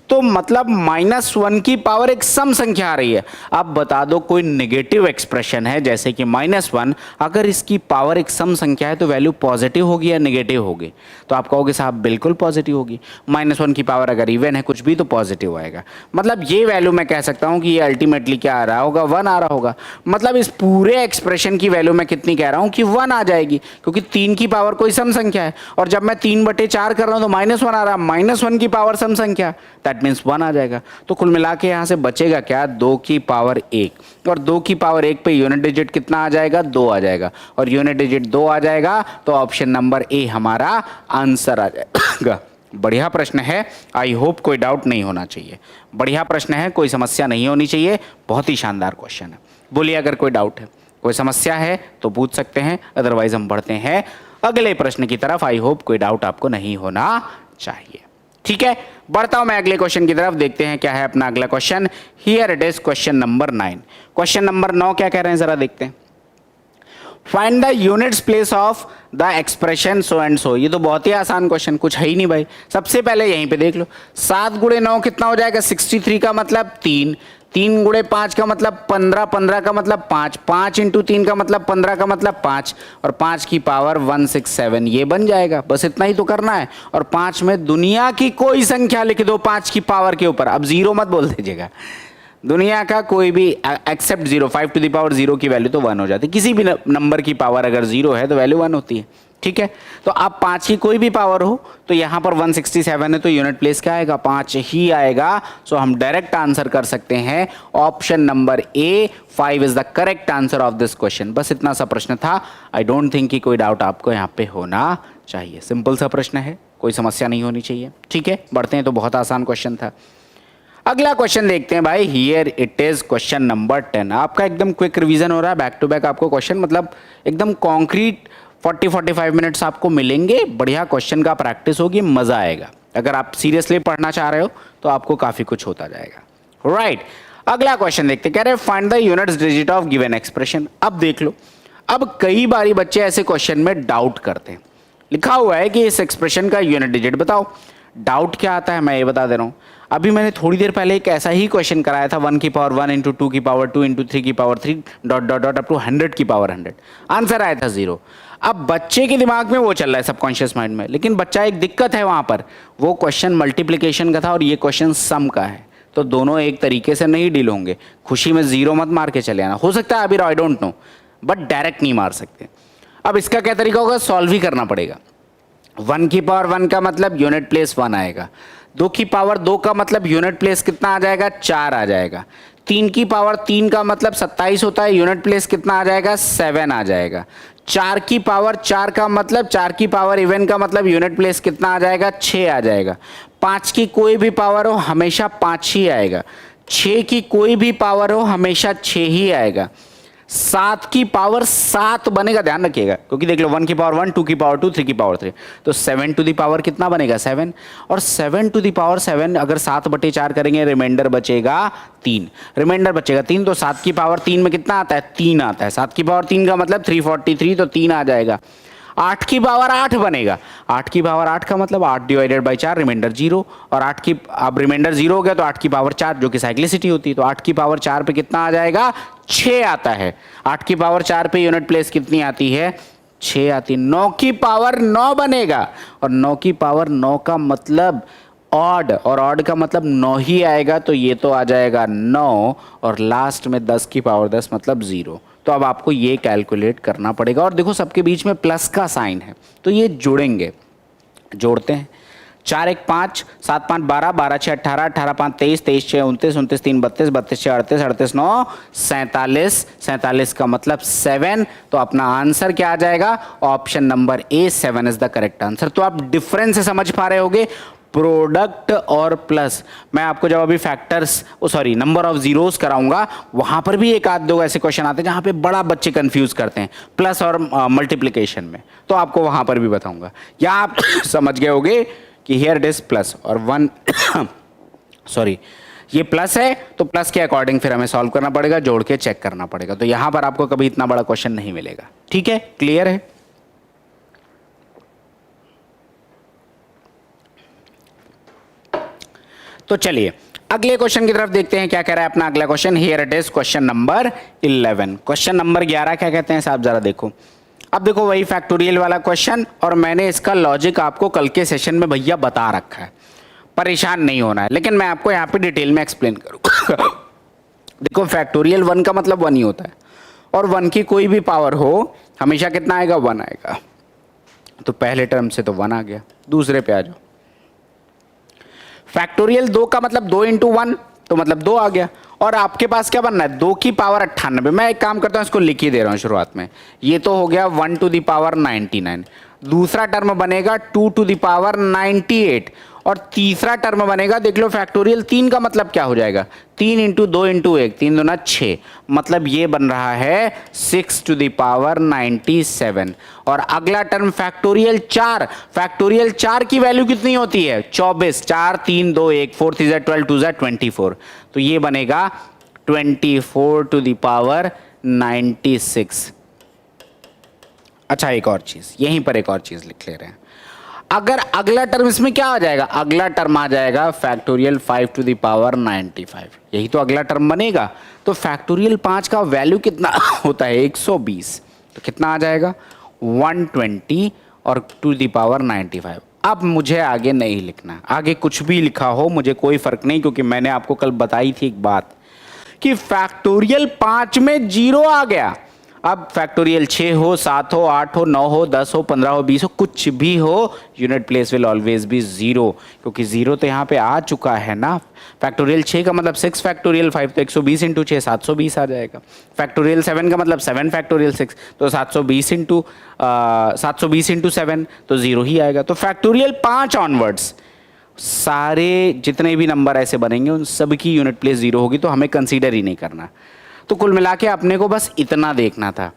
तो मतलब -1 की पावर एक सम संख्या आ रही है। अब बता दो कोई नेगेटिव एक्सप्रेशन है जैसे कि -1, अगर इसकी पावर एक सम संख्या है तो वैल्यू पॉजिटिव होगी या नेगेटिव होगी, तो आप कहोगे साहब बिल्कुल पॉजिटिव होगी। -1 की पावर अगर इवन है कुछ भी तो पॉजिटिव आएगा, मतलब ये वैल्यू मैं कह सकता हूं कि ये अल्टीमेटली क्या आ रहा होगा, 1 आ रहा होगा। मतलब इस पूरे एक्सप्रेशन की वैल्यू मैं कितनी कह रहा हूं कि 1 आ जाएगी, क्योंकि 3 की पावर कोई सम संख्या है, और जब मैं 3/4 कर रहा हूं तो -1 आ रहा है, -1 की पावर सम संख्या, दैट मीन्स 1 आ जाएगा। तो कुल मिला के यहां से बचेगा क्या, 2 की पावर 1, और 2 की पावर 1 पे यूनिट डिजिट कितना आ जाएगा, 2 आ जाएगा, और यूनिट डिजिट 2 आ जाएगा तो ऑप्शन नंबर ए हमारा आंसर आ जाएगा। बढ़िया प्रश्न है, आई होप कोई डाउट नहीं होना चाहिए। बढ़िया प्रश्न है, कोई समस्या नहीं होनी चाहिए, बहुत ही शानदार क्वेश्चन है। बोलिए अगर कोई डाउट है, कोई समस्या है तो पूछ सकते हैं, अदरवाइज हम बढ़ते हैं अगले प्रश्न की तरफ। आई होप कोई डाउट आपको नहीं होना चाहिए। ठीक है, बढ़ता हूं मैं अगले क्वेश्चन की तरफ, देखते हैं क्या है अपना अगला question. Here it is question number 9। Question number 9 क्या कह रहे हैं जरा देखते हैं। Find the units place of the expression so and so. ये तो बहुत ही आसान क्वेश्चन, कुछ है ही नहीं भाई। सबसे पहले यहीं पे देख लो, 7 × 9 कितना हो जाएगा, 63 का मतलब 3, 3 × 5 का मतलब 15, 15 का मतलब 5, 5 × 3 का मतलब 15 का मतलब 5, और 5 की पावर 167, ये बन जाएगा। बस इतना ही तो करना है, और 5 में दुनिया की कोई संख्या लिख दो 5 की पावर के ऊपर। अब 0 मत बोल दीजिएगा, दुनिया का कोई भी एक्सेप्ट 0, 5 टू द पावर 0 की वैल्यू तो 1 हो जाती है। किसी भी नंबर की पावर अगर 0 है तो वैल्यू 1 होती है। ठीक है, तो अब 5 की कोई भी पावर हो तो यहाँ पर 167 है तो यूनिट प्लेस क्या आएगा, 5 ही आएगा। सो हम डायरेक्ट आंसर कर सकते हैं option number A, 5 is the correct answer of this question. बस इतना सा प्रश्न था, आई डोंट थिंक कि कोई डाउट आपको यहाँ पे होना चाहिए। सिंपल सा प्रश्न है, कोई समस्या नहीं होनी चाहिए। ठीक है, बढ़ते हैं, तो बहुत आसान क्वेश्चन था। अगला क्वेश्चन देखते हैं भाई। Here it is question number 10। आपका एकदम क्विक रिवीजन हो रहा है, बैक टू बैक आपको क्वेश्चन, मतलब एकदम कॉन्क्रीट 40-45 मिनट्स आपको मिलेंगे। बढ़िया क्वेश्चन का प्रैक्टिस होगी, मजा आएगा। अगर आप सीरियसली पढ़ना चाह रहे हो तो आपको काफी कुछ होता जाएगा। राइट, अगला क्वेश्चन देखते हैं। कह रहे find the units digit of given expression. अब देख लो, अब कई बारी बच्चे ऐसे क्वेश्चन में डाउट करते हैं, लिखा हुआ है कि इस एक्सप्रेशन का यूनिट डिजिट बताओ। डाउट क्या आता है मैं ये बता दे रहा हूँ। अभी मैंने थोड़ी देर पहले एक ऐसा ही क्वेश्चन कराया था, 1 की पावर 1 इंटू 2 की पावर 2 इंटू 3 की power 3 dot dot dot up to 100 की पावर 100, आंसर आया था 0। अब बच्चे के दिमाग में वो चल रहा है सबकॉन्शियस माइंड में, लेकिन बच्चा एक दिक्कत है वहां पर, वो क्वेश्चन मल्टीप्लीकेशन का था और ये क्वेश्चन सम का है, तो दोनों एक तरीके से नहीं डील होंगे। खुशी में 0 मत मार के चले आना, हो सकता है अभी I don't know, but direct नहीं मार सकते। अब इसका क्या तरीका होगा, सॉल्व ही करना पड़ेगा। 1 की पावर 1 का मतलब यूनिट प्लेस 1 आएगा, 2 की पावर 2 का मतलब यूनिट प्लेस कितना आ जाएगा, 4 आ जाएगा, 3 की पावर 3 का मतलब 27 होता है, यूनिट प्लेस कितना आ जाएगा, 7 आ जाएगा। 4 की पावर 4 का मतलब 4 की पावर इवन का मतलब यूनिट प्लेस कितना आ जाएगा, 6 आ जाएगा। 5 की कोई भी पावर हो हमेशा 5 ही आएगा, 6 की कोई भी पावर हो हमेशा 6 ही आएगा। 7 की पावर 7 बनेगा, ध्यान रखिएगा, क्योंकि देख लो 1 की पावर 1, 2 की पावर 2, 3 की पावर 3, तो 7 टू दी पावर कितना बनेगा, 7, और 7 टू दी पावर 7 अगर 7/4 करेंगे रिमाइंडर बचेगा 3, रिमाइंडर बचेगा 3, तो 7 की पावर 3 में कितना आता है, 3 आता है। 7 की पावर 3 का मतलब 343, तो 3 आ जाएगा। 8 की पावर 8 बनेगा, 8 की पावर 8 का मतलब 8 डिवाइडेड बाई 4, रिमाइंडर 0, और 8 की अब रिमाइंडर 0 हो गया तो 8 की पावर 4 जो कि साइक्लिसिटी होती है, तो 8 की पावर 4 पे कितना आ जाएगा, 6 आता है। 8 की पावर 4 पे यूनिट प्लेस कितनी आती है, 6 आती है। 9 की पावर 9 बनेगा, और 9 की पावर 9 का मतलब ऑड, और ऑड का मतलब 9 ही आएगा, तो ये तो आ जाएगा 9, और लास्ट में 10 की पावर 10 मतलब 0। तो अब आपको ये कैलकुलेट करना पड़ेगा, और देखो सबके बीच में प्लस का साइन है, तो ये जोड़ेंगे, जोड़ते हैं। 4 1 5, 7 5 12, 12 6 18, 18 5 23, 23 6 29, 29 3 32, 32 6 38, 38 9 47, 47 का मतलब 7, तो अपना आंसर क्या आ जाएगा, option number A 7 is the correct answer. तो आप डिफरेंस से समझ पा रहे होगे, प्रोडक्ट और प्लस। मैं आपको जब अभी factors sorry number of zeros कराऊंगा, वहां पर भी एक आध दो ऐसे क्वेश्चन आते हैं जहां पे बड़ा बच्चे कंफ्यूज करते हैं प्लस और मल्टीप्लिकेशन में, तो आपको वहां पर भी बताऊंगा। या आप समझ गए होगे कि हियर इट इज प्लस और 1 सॉरी ये प्लस है, तो प्लस के अकॉर्डिंग फिर हमें सॉल्व करना पड़ेगा, जोड़ के चेक करना पड़ेगा। तो यहां पर आपको कभी इतना बड़ा क्वेश्चन नहीं मिलेगा। ठीक है, क्लियर है? तो चलिए अगले क्वेश्चन की तरफ देखते हैं, क्या कह रहा है अपना अगला question. Here it is question number 11। Question number 11 क्या कहते हैं साहब, जरा देखो। अब देखो वही फैक्टोरियल वाला क्वेश्चन, और मैंने इसका लॉजिक आपको कल के सेशन में भैया बता रखा है, परेशान नहीं होना है, लेकिन मैं आपको यहाँ पे डिटेल में एक्सप्लेन करूँगा। देखो फैक्टोरियल 1 का मतलब 1 ही होता है, और 1 की कोई भी पावर हो हमेशा कितना आएगा, 1 आएगा। तो पहले टर्म से तो 1 आ गया, दूसरे पे आ जाओ। फैक्टोरियल 2 का मतलब 2 इंटू 1, तो मतलब 2 आ गया। और आपके पास क्या बनना है, 2 की पावर 98। मैं एक काम करता हूं, इसको लिख ही दे रहा हूं शुरुआत में। ये तो हो गया 1 टू द पावर 99। दूसरा टर्म बनेगा 2 टू द पावर 98, और तीसरा टर्म बनेगा, देख लो फैक्टोरियल 3 का मतलब क्या हो जाएगा, 3 इंटू 2 इंटू 1, 3 दूना 6, मतलब ये बन रहा है 6 टू द पावर 97। और अगला टर्म फैक्टोरियल 4, फैक्टोरियल 4 की वैल्यू कितनी होती है, 24, 4 3 2 1, 4 3 12 2 24, तो ये बनेगा 24 टू द पावर 96। अच्छा एक और चीज, यहीं पर एक और चीज लिख ले रहे हैं। अगर अगला टर्म इसमें क्या आ जाएगा, अगला टर्म आ जाएगा फैक्टोरियल 5 टू द पावर 95, यही तो अगला टर्म बनेगा। तो फैक्टोरियल 5 का वैल्यू कितना होता है, 120, तो कितना आ जाएगा 120 और टू द पावर 95। अब मुझे आगे नहीं लिखना, आगे कुछ भी लिखा हो मुझे कोई फर्क नहीं, क्योंकि मैंने आपको कल बताई थी एक बात कि फैक्टोरियल 5 में 0 आ गया। अब फैक्टोरियल 6 हो, 7 हो, 8 हो, 9 हो, 10 हो, 15 हो, 20 हो, कुछ भी हो, unit place will always be 0, क्योंकि 0 तो यहाँ पे आ चुका है ना। फैक्टोरियल 6 का मतलब 6 फैक्टोरियल 5, तो 120 इंटू 6 720 आ जाएगा। फैक्टोरियल 7 का मतलब 7 फैक्टोरियल 6, तो 720 इंटू 7, तो 0 ही आएगा। तो फैक्टोरियल 5 ऑनवर्ड्स सारे जितने भी नंबर ऐसे बनेंगे उन सब की यूनिट प्लेस 0 होगी, तो हमें कंसीडर ही नहीं करना। तो कुल मिला के अपने को बस इतना देखना था।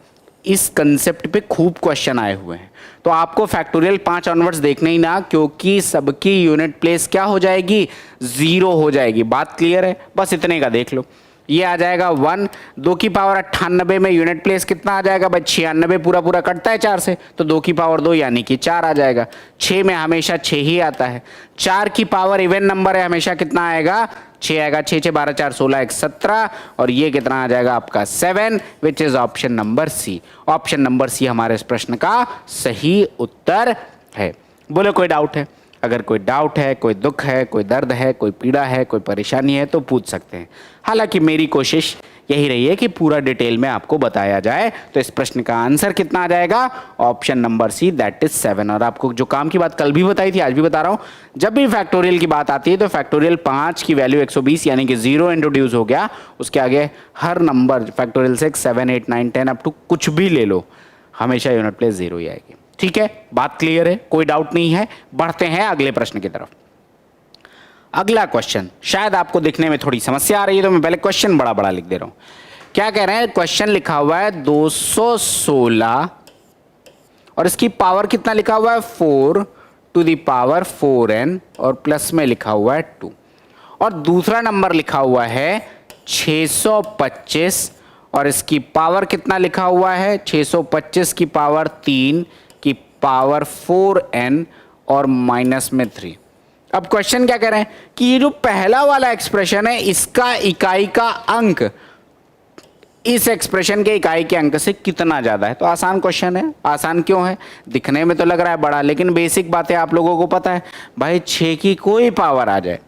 इस कंसेप्ट पे खूब क्वेश्चन आए हुए हैं, तो आपको फैक्टोरियल 5 ऑनवर्ड्स देखना ही ना, क्योंकि सबकी यूनिट प्लेस क्या हो जाएगी, 0 हो जाएगी। बात क्लियर है, बस इतने का देख लो। ये आ जाएगा 1, 2 की पावर 98 में यूनिट प्लेस कितना आ जाएगा भाई 96, पूरा पूरा कटता है 4 से, तो 2 की पावर 2 यानी कि 4 आ जाएगा। 6 में हमेशा 6 ही आता है। 4 की पावर इवन नंबर है, हमेशा कितना आएगा 6 आएगा। 6 6 12 4 16 1 17, और ये कितना आ जाएगा आपका 7, which is option number C. Option number C हमारे इस प्रश्न का सही उत्तर है। बोले कोई डाउट है? अगर कोई डाउट है, कोई दुख है, कोई दर्द है, कोई पीड़ा है, कोई परेशानी है तो पूछ सकते हैं। हालांकि मेरी कोशिश यही रही है कि पूरा डिटेल में आपको बताया जाए। तो इस प्रश्न का आंसर कितना आ जाएगा? Option number C, that is 7। और आपको जो काम की बात कल भी बताई थी, आज भी बता रहा हूं, जब भी फैक्टोरियल की बात आती है तो फैक्टोरियल 5 की वैल्यू 120 यानी कि 0 इंट्रोड्यूस हो गया, उसके आगे हर नंबर फैक्टोरियल 6 7 8 9 10 अप टू कुछ भी ले लो, हमेशा यूनिट प्लेस 0 ही आएगी। ठीक है, बात क्लियर है, कोई डाउट नहीं है। बढ़ते हैं अगले प्रश्न की तरफ। अगला क्वेश्चन शायद आपको दिखने में थोड़ी समस्या आ रही है, तो मैं पहले क्वेश्चन बड़ा बड़ा लिख दे रहा हूं। क्या कह रहे हैं? क्वेश्चन लिखा हुआ है 216 और इसकी पावर कितना लिखा हुआ है 4 टू द पावर 4n, और प्लस में लिखा हुआ है 2, और दूसरा नंबर लिखा हुआ है 625 और इसकी पावर कितना लिखा हुआ है 625 की पावर 3 की पावर 4n और माइनस में 3। अब क्वेश्चन क्या कह रहे हैं कि ये जो पहला वाला एक्सप्रेशन है इसका इकाई का अंक इस एक्सप्रेशन के इकाई के अंक से कितना ज्यादा है। तो आसान क्वेश्चन है। आसान क्यों है? दिखने में तो लग रहा है बड़ा, लेकिन बेसिक बातें आप लोगों को पता है भाई। 6 की कोई पावर आ जाए,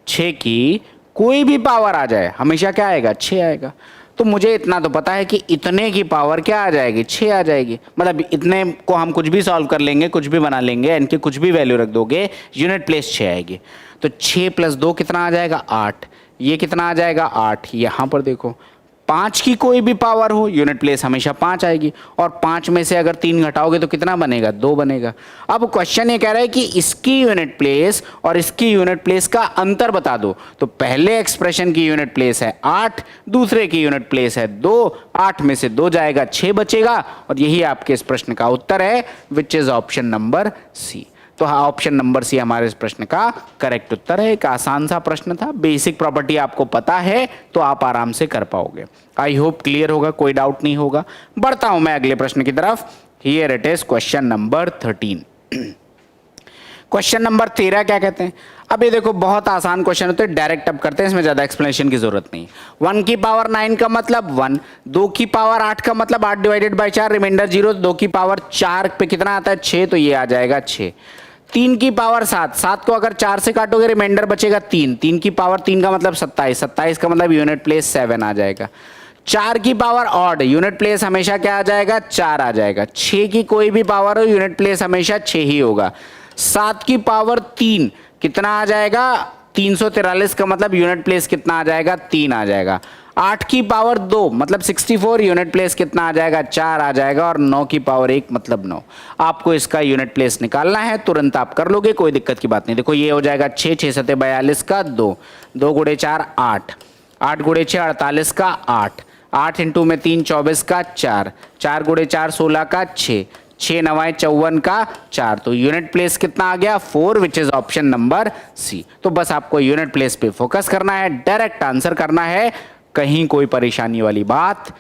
6 की कोई भी पावर आ जाए, हमेशा क्या आएगा 6 आएगा। तो मुझे इतना तो पता है कि इतने की पावर क्या आ जाएगी 6 आ जाएगी। मतलब इतने को हम कुछ भी सॉल्व कर लेंगे, कुछ भी बना लेंगे, इनके कुछ भी वैल्यू रख दोगे, यूनिट प्लेस 6 आएगी। तो 6 + 2 कितना आ जाएगा 8। ये कितना आ जाएगा 8। यहां पर देखो 5 की कोई भी पावर हो, यूनिट प्लेस हमेशा 5 आएगी, और 5 में से अगर 3 घटाओगे तो कितना बनेगा 2 बनेगा। अब क्वेश्चन ये कह रहा है कि इसकी यूनिट प्लेस और इसकी यूनिट प्लेस का अंतर बता दो। तो पहले एक्सप्रेशन की यूनिट प्लेस है 8, दूसरे की यूनिट प्लेस है 2, 8 में से 2 जाएगा 6 बचेगा, और यही आपके इस प्रश्न का उत्तर है, which is option number C. तो हाँ, ऑप्शन नंबर सी हमारे इस प्रश्न का करेक्ट उत्तर है। एक आसान सा प्रश्न था, बेसिक प्रॉपर्टी आपको पता है तो आप आराम से कर पाओगे। आई होप क्लियर होगा, कोई डाउट नहीं होगा। बढ़ता हूं मैं अगले प्रश्न की तरफ। Here it is question number 13। Question number 13 क्या कहते हैं? अब ये देखो बहुत आसान क्वेश्चन होते हैं, डायरेक्ट अब करते हैं, इसमें ज्यादा एक्सप्लेनेशन की जरूरत नहीं। 1 की पावर 9 का मतलब 1, 2 की पावर 8 का मतलब 8 डिवाइडेड बाई 4, रिमाइंडर 0, 2 की पावर 4 पे कितना आता है 6, तो ये आ जाएगा 6। 3 की पावर 7, 7 को अगर 4 से काटोगे रिमाइंडर बचेगा 3, 3 की पावर 3 का मतलब 27, 27 का मतलब यूनिट प्लेस 7 आ जाएगा। 4 की पावर ऑड, यूनिट प्लेस हमेशा क्या आ जाएगा 4 आ जाएगा। 6 की कोई भी पावर हो, यूनिट प्लेस हमेशा 6 ही होगा। 7 की पावर 3 कितना आ जाएगा 343 का मतलब यूनिट प्लेस कितना आ जाएगा 3 आ जाएगा। 8 की पावर 2 मतलब 64, यूनिट प्लेस कितना आ जाएगा 4 आ जाएगा। और 9 की पावर 1 मतलब 9। आपको इसका यूनिट प्लेस निकालना है, तुरंत आप कर लोगे, कोई दिक्कत की बात नहीं। देखो ये हो जाएगा 6, 6 7 42 का 2, 2 गुणे 4 8, 8 गुणे 6 48 का 8, 8 इंटू में 3 24 का 4, 4 गुणे 4 16 का 6, 6 9 54 का 4। तो यूनिट प्लेस कितना आ गया 4, which is option number C. तो बस आपको यूनिट प्लेस पे फोकस करना है, डायरेक्ट आंसर करना है, कहीं कोई परेशानी वाली बात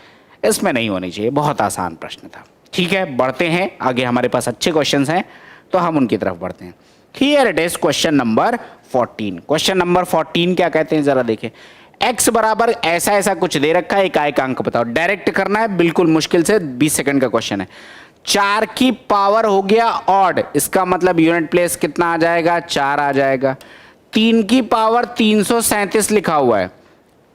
इसमें नहीं होनी चाहिए। बहुत आसान प्रश्न था। ठीक है, बढ़ते हैं आगे, हमारे पास अच्छे क्वेश्चंस हैं तो हम उनकी तरफ बढ़ते हैं। Here it is question number 14। Question number 14 क्या कहते हैं जरा देखें। x बराबर ऐसा ऐसा कुछ दे रखा है, इकाई का अंक बताओ। डायरेक्ट करना है, बिल्कुल मुश्किल से 20 सेकंड का क्वेश्चन है। 4 की पावर हो गया ऑड, इसका मतलब यूनिट प्लेस कितना आ जाएगा 4 आ जाएगा। 3 की पावर 337 लिखा हुआ है,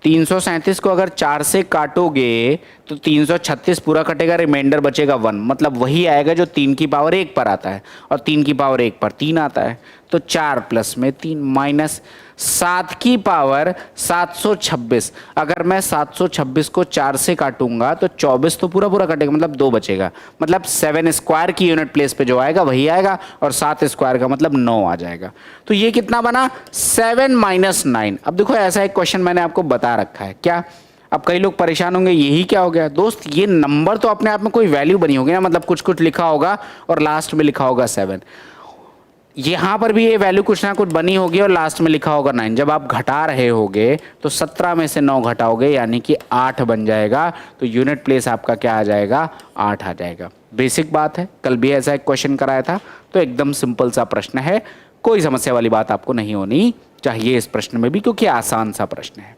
337 को अगर 4 से काटोगे तो 336 पूरा कटेगा, रिमाइंडर बचेगा 1, मतलब वही आएगा जो 3 की पावर 1 पर आता है, और 3 की पावर 1 पर 3 आता है। तो 4 प्लस में 3 माइनस 7 की पावर 726, अगर मैं 726 को 4 से काटूंगा तो 24 तो पूरा पूरा कटेगा, मतलब 2 बचेगा, मतलब 7 स्क्वायर की यूनिट प्लेस पे जो आएगा वही आएगा, और 7 स्क्वायर का मतलब 9 आ जाएगा। तो ये कितना बना 7 - 9। अब देखो ऐसा एक क्वेश्चन मैंने आपको बता रखा है क्या। अब कई लोग परेशान होंगे, यही क्या हो गया दोस्त, ये नंबर तो अपने आप में कोई वैल्यू बनी होगी ना, मतलब कुछ कुछ लिखा होगा और लास्ट में लिखा होगा 7। यहाँ पर भी ये वैल्यू कुछ ना कुछ बनी होगी और लास्ट में लिखा होगा 9। जब आप घटा रहे होगे तो 17 में से 9 घटाओगे यानी कि 8 बन जाएगा, तो यूनिट प्लेस आपका क्या आ जाएगा, 8 आ जाएगा। बेसिक बात है, कल भी ऐसा एक क्वेश्चन कराया था, तो एकदम सिंपल सा प्रश्न है, कोई समस्या वाली बात आपको नहीं होनी चाहिए इस प्रश्न में भी, क्योंकि आसान सा प्रश्न है।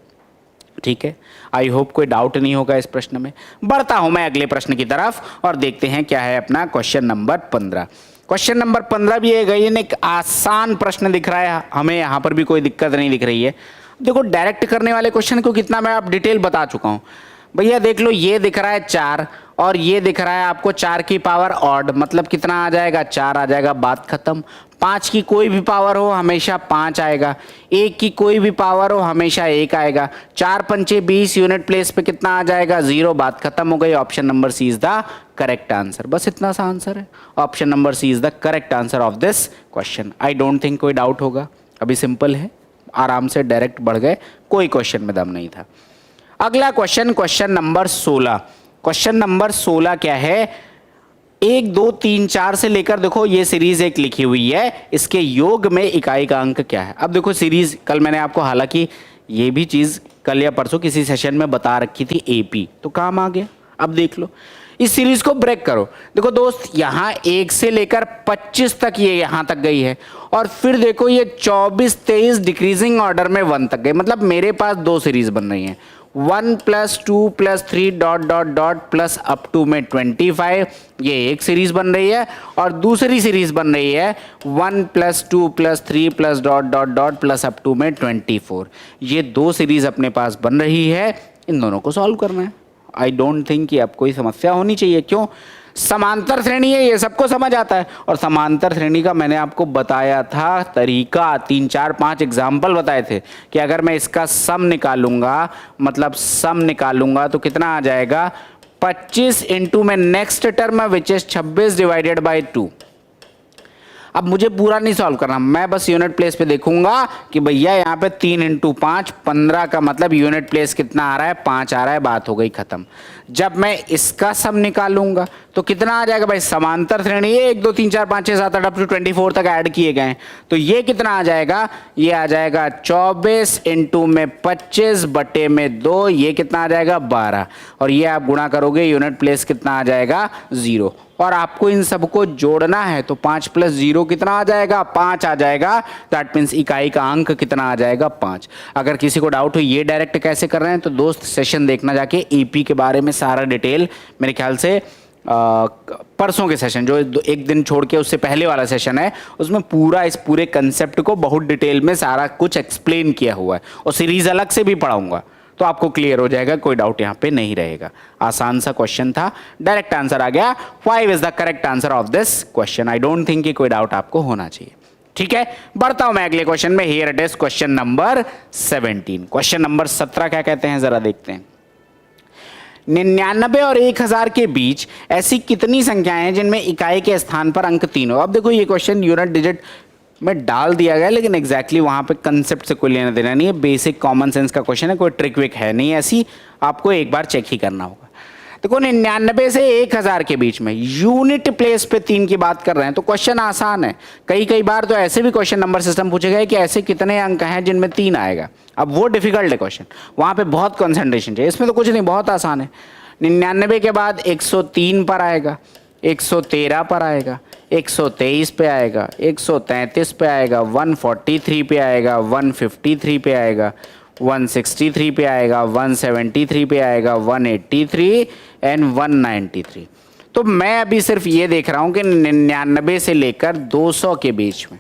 ठीक है, आई होप कोई डाउट नहीं होगा इस प्रश्न में। बढ़ता हूं मैं अगले प्रश्न की तरफ और देखते हैं क्या है अपना क्वेश्चन नंबर 15। क्वेश्चन नंबर 15 भी एक आसान प्रश्न दिख रहा है हमें, यहाँ पर भी कोई दिक्कत नहीं दिख रही है। देखो डायरेक्ट करने वाले क्वेश्चन को कितना मैं आप डिटेल बता चुका हूँ भैया। देख लो, ये दिख रहा है 4 और ये दिख रहा है आपको 4 की पावर ऑड, मतलब कितना आ जाएगा, 4 आ जाएगा, बात खत्म। 5 की कोई भी पावर हो हमेशा 5 आएगा, 1 की कोई भी पावर हो हमेशा 1 आएगा। 4 पंचे 20, यूनिट प्लेस पे कितना आ जाएगा, 0, बात खत्म हो गई। Option number C is the correct answer. बस इतना सा आंसर है, option number C is the correct answer of this question. I don't think कोई डाउट होगा, अभी सिंपल है, आराम से डायरेक्ट बढ़ गए, कोई क्वेश्चन में दम नहीं था। अगला question, question number 16। Question number 16 क्या है, 1 2 3 4 से लेकर देखो ये सीरीज एक लिखी हुई है, इसके योग में इकाई का अंक क्या है। अब देखो सीरीज कल मैंने आपको, हालांकि ये भी चीज कल या परसों किसी सेशन में बता रखी थी, एपी तो काम आ गया। अब देख लो, इस सीरीज को ब्रेक करो। देखो दोस्त, यहां 1 से लेकर 25 तक ये यहां तक गई है, और फिर देखो ये 24 23 डिक्रीजिंग ऑर्डर में 1 तक गई। मतलब मेरे पास 2 सीरीज बन रही हैं, 1 + 2 + 3 dot dot dot plus up to में 25, ये एक सीरीज बन रही है। और दूसरी सीरीज बन रही है 1 + 2 + 3 plus dot dot dot plus up to में 24। ये 2 सीरीज अपने पास बन रही है, इन दोनों को सॉल्व करना है। आई डोंट थिंक कि अब कोई समस्या होनी चाहिए। क्यों, समांतर श्रेणी है, ये सबको समझ आता है। और समांतर श्रेणी का मैंने आपको बताया था तरीका, 3 4 5 एग्जाम्पल बताए थे कि अगर मैं इसका सम निकालूंगा, मतलब सम निकालूंगा तो कितना आ जाएगा, 25 इंटू में नेक्स्ट टर्म है विच इज 26 डिवाइडेड बाई 2। अब मुझे पूरा नहीं सॉल्व करना, मैं बस यूनिट प्लेस पे देखूंगा कि भैया यहाँ पे 3 इंटू 5 15 का मतलब यूनिट प्लेस कितना आ रहा है, 5 आ रहा है, बात हो गई खत्म। जब मैं इसका सम निकालूंगा तो कितना आ जाएगा भाई, समांतर श्रेणी 1 2 3 4 5 6 7 8 अप टू 24 तक ऐड किए गए, तो ये कितना आ जाएगा, ये आ जाएगा 24 इंटू में 25 बटे में 2, ये कितना आ जाएगा 12, और ये आप गुणा करोगे यूनिट प्लेस कितना आ जाएगा 0। और आपको इन सबको जोड़ना है तो 5 + 0 कितना आ जाएगा, 5 आ जाएगा। दैट मीन्स इकाई का अंक कितना आ जाएगा, 5। अगर किसी को डाउट हो ये डायरेक्ट कैसे कर रहे हैं तो दोस्त सेशन देखना जाके, एपी के बारे में सारा डिटेल मेरे ख्याल से परसों के सेशन, जो एक दिन छोड़ के उससे पहले वाला सेशन है, उसमें पूरा इस पूरे कंसेप्ट को बहुत डिटेल में सारा कुछ एक्सप्लेन किया हुआ है, और सीरीज अलग से भी पढ़ाऊंगा तो आपको क्लियर हो जाएगा, कोई डाउट यहाँ पे नहीं रहेगा। आसान सा क्वेश्चन था, डायरेक्ट आंसर आ गया। 5 is the correct answer of this question. I don't think कि कोई डाउट आपको होना चाहिए। ठीक है, बढ़ता हूं मैं अगले क्वेश्चन में। Here it is question number 17। Question number 17 क्या कहते हैं, जरा देखते हैं। 99 और 1000 के बीच ऐसी कितनी संख्याएं हैं जिनमें इकाई के स्थान पर अंक 3 हो। अब देखो ये क्वेश्चन यूनिट डिजिट में डाल दिया गया, लेकिन एग्जैक्टली वहां पे कंसेप्ट से कोई लेना देना नहीं है, बेसिक कॉमन सेंस का क्वेश्चन है, कोई ट्रिक विक है नहीं ऐसी, आपको एक बार चेक ही करना होगा। देखो 99 से 1000 के बीच में यूनिट प्लेस पे 3 की बात कर रहे हैं, तो क्वेश्चन आसान है। कई बार तो ऐसे भी क्वेश्चन नंबर सिस्टम पूछे गए कि ऐसे कितने अंक हैं जिनमें 3 आएगा। अब वो डिफिकल्ट है क्वेश्चन, वहां पे बहुत कंसंट्रेशन चाहिए। इसमें तो कुछ नहीं, बहुत आसान है। 99 के बाद 103 पर आएगा, 113 पर आएगा, 123 पे आएगा, 133 पे आएगा, 143 पे आएगा, 153 पे आएगा, 163 पे आएगा, 173 पे आएगा, 183 एंड 193। तो मैं अभी सिर्फ ये देख रहा हूँ कि 99 से लेकर 200 के बीच में,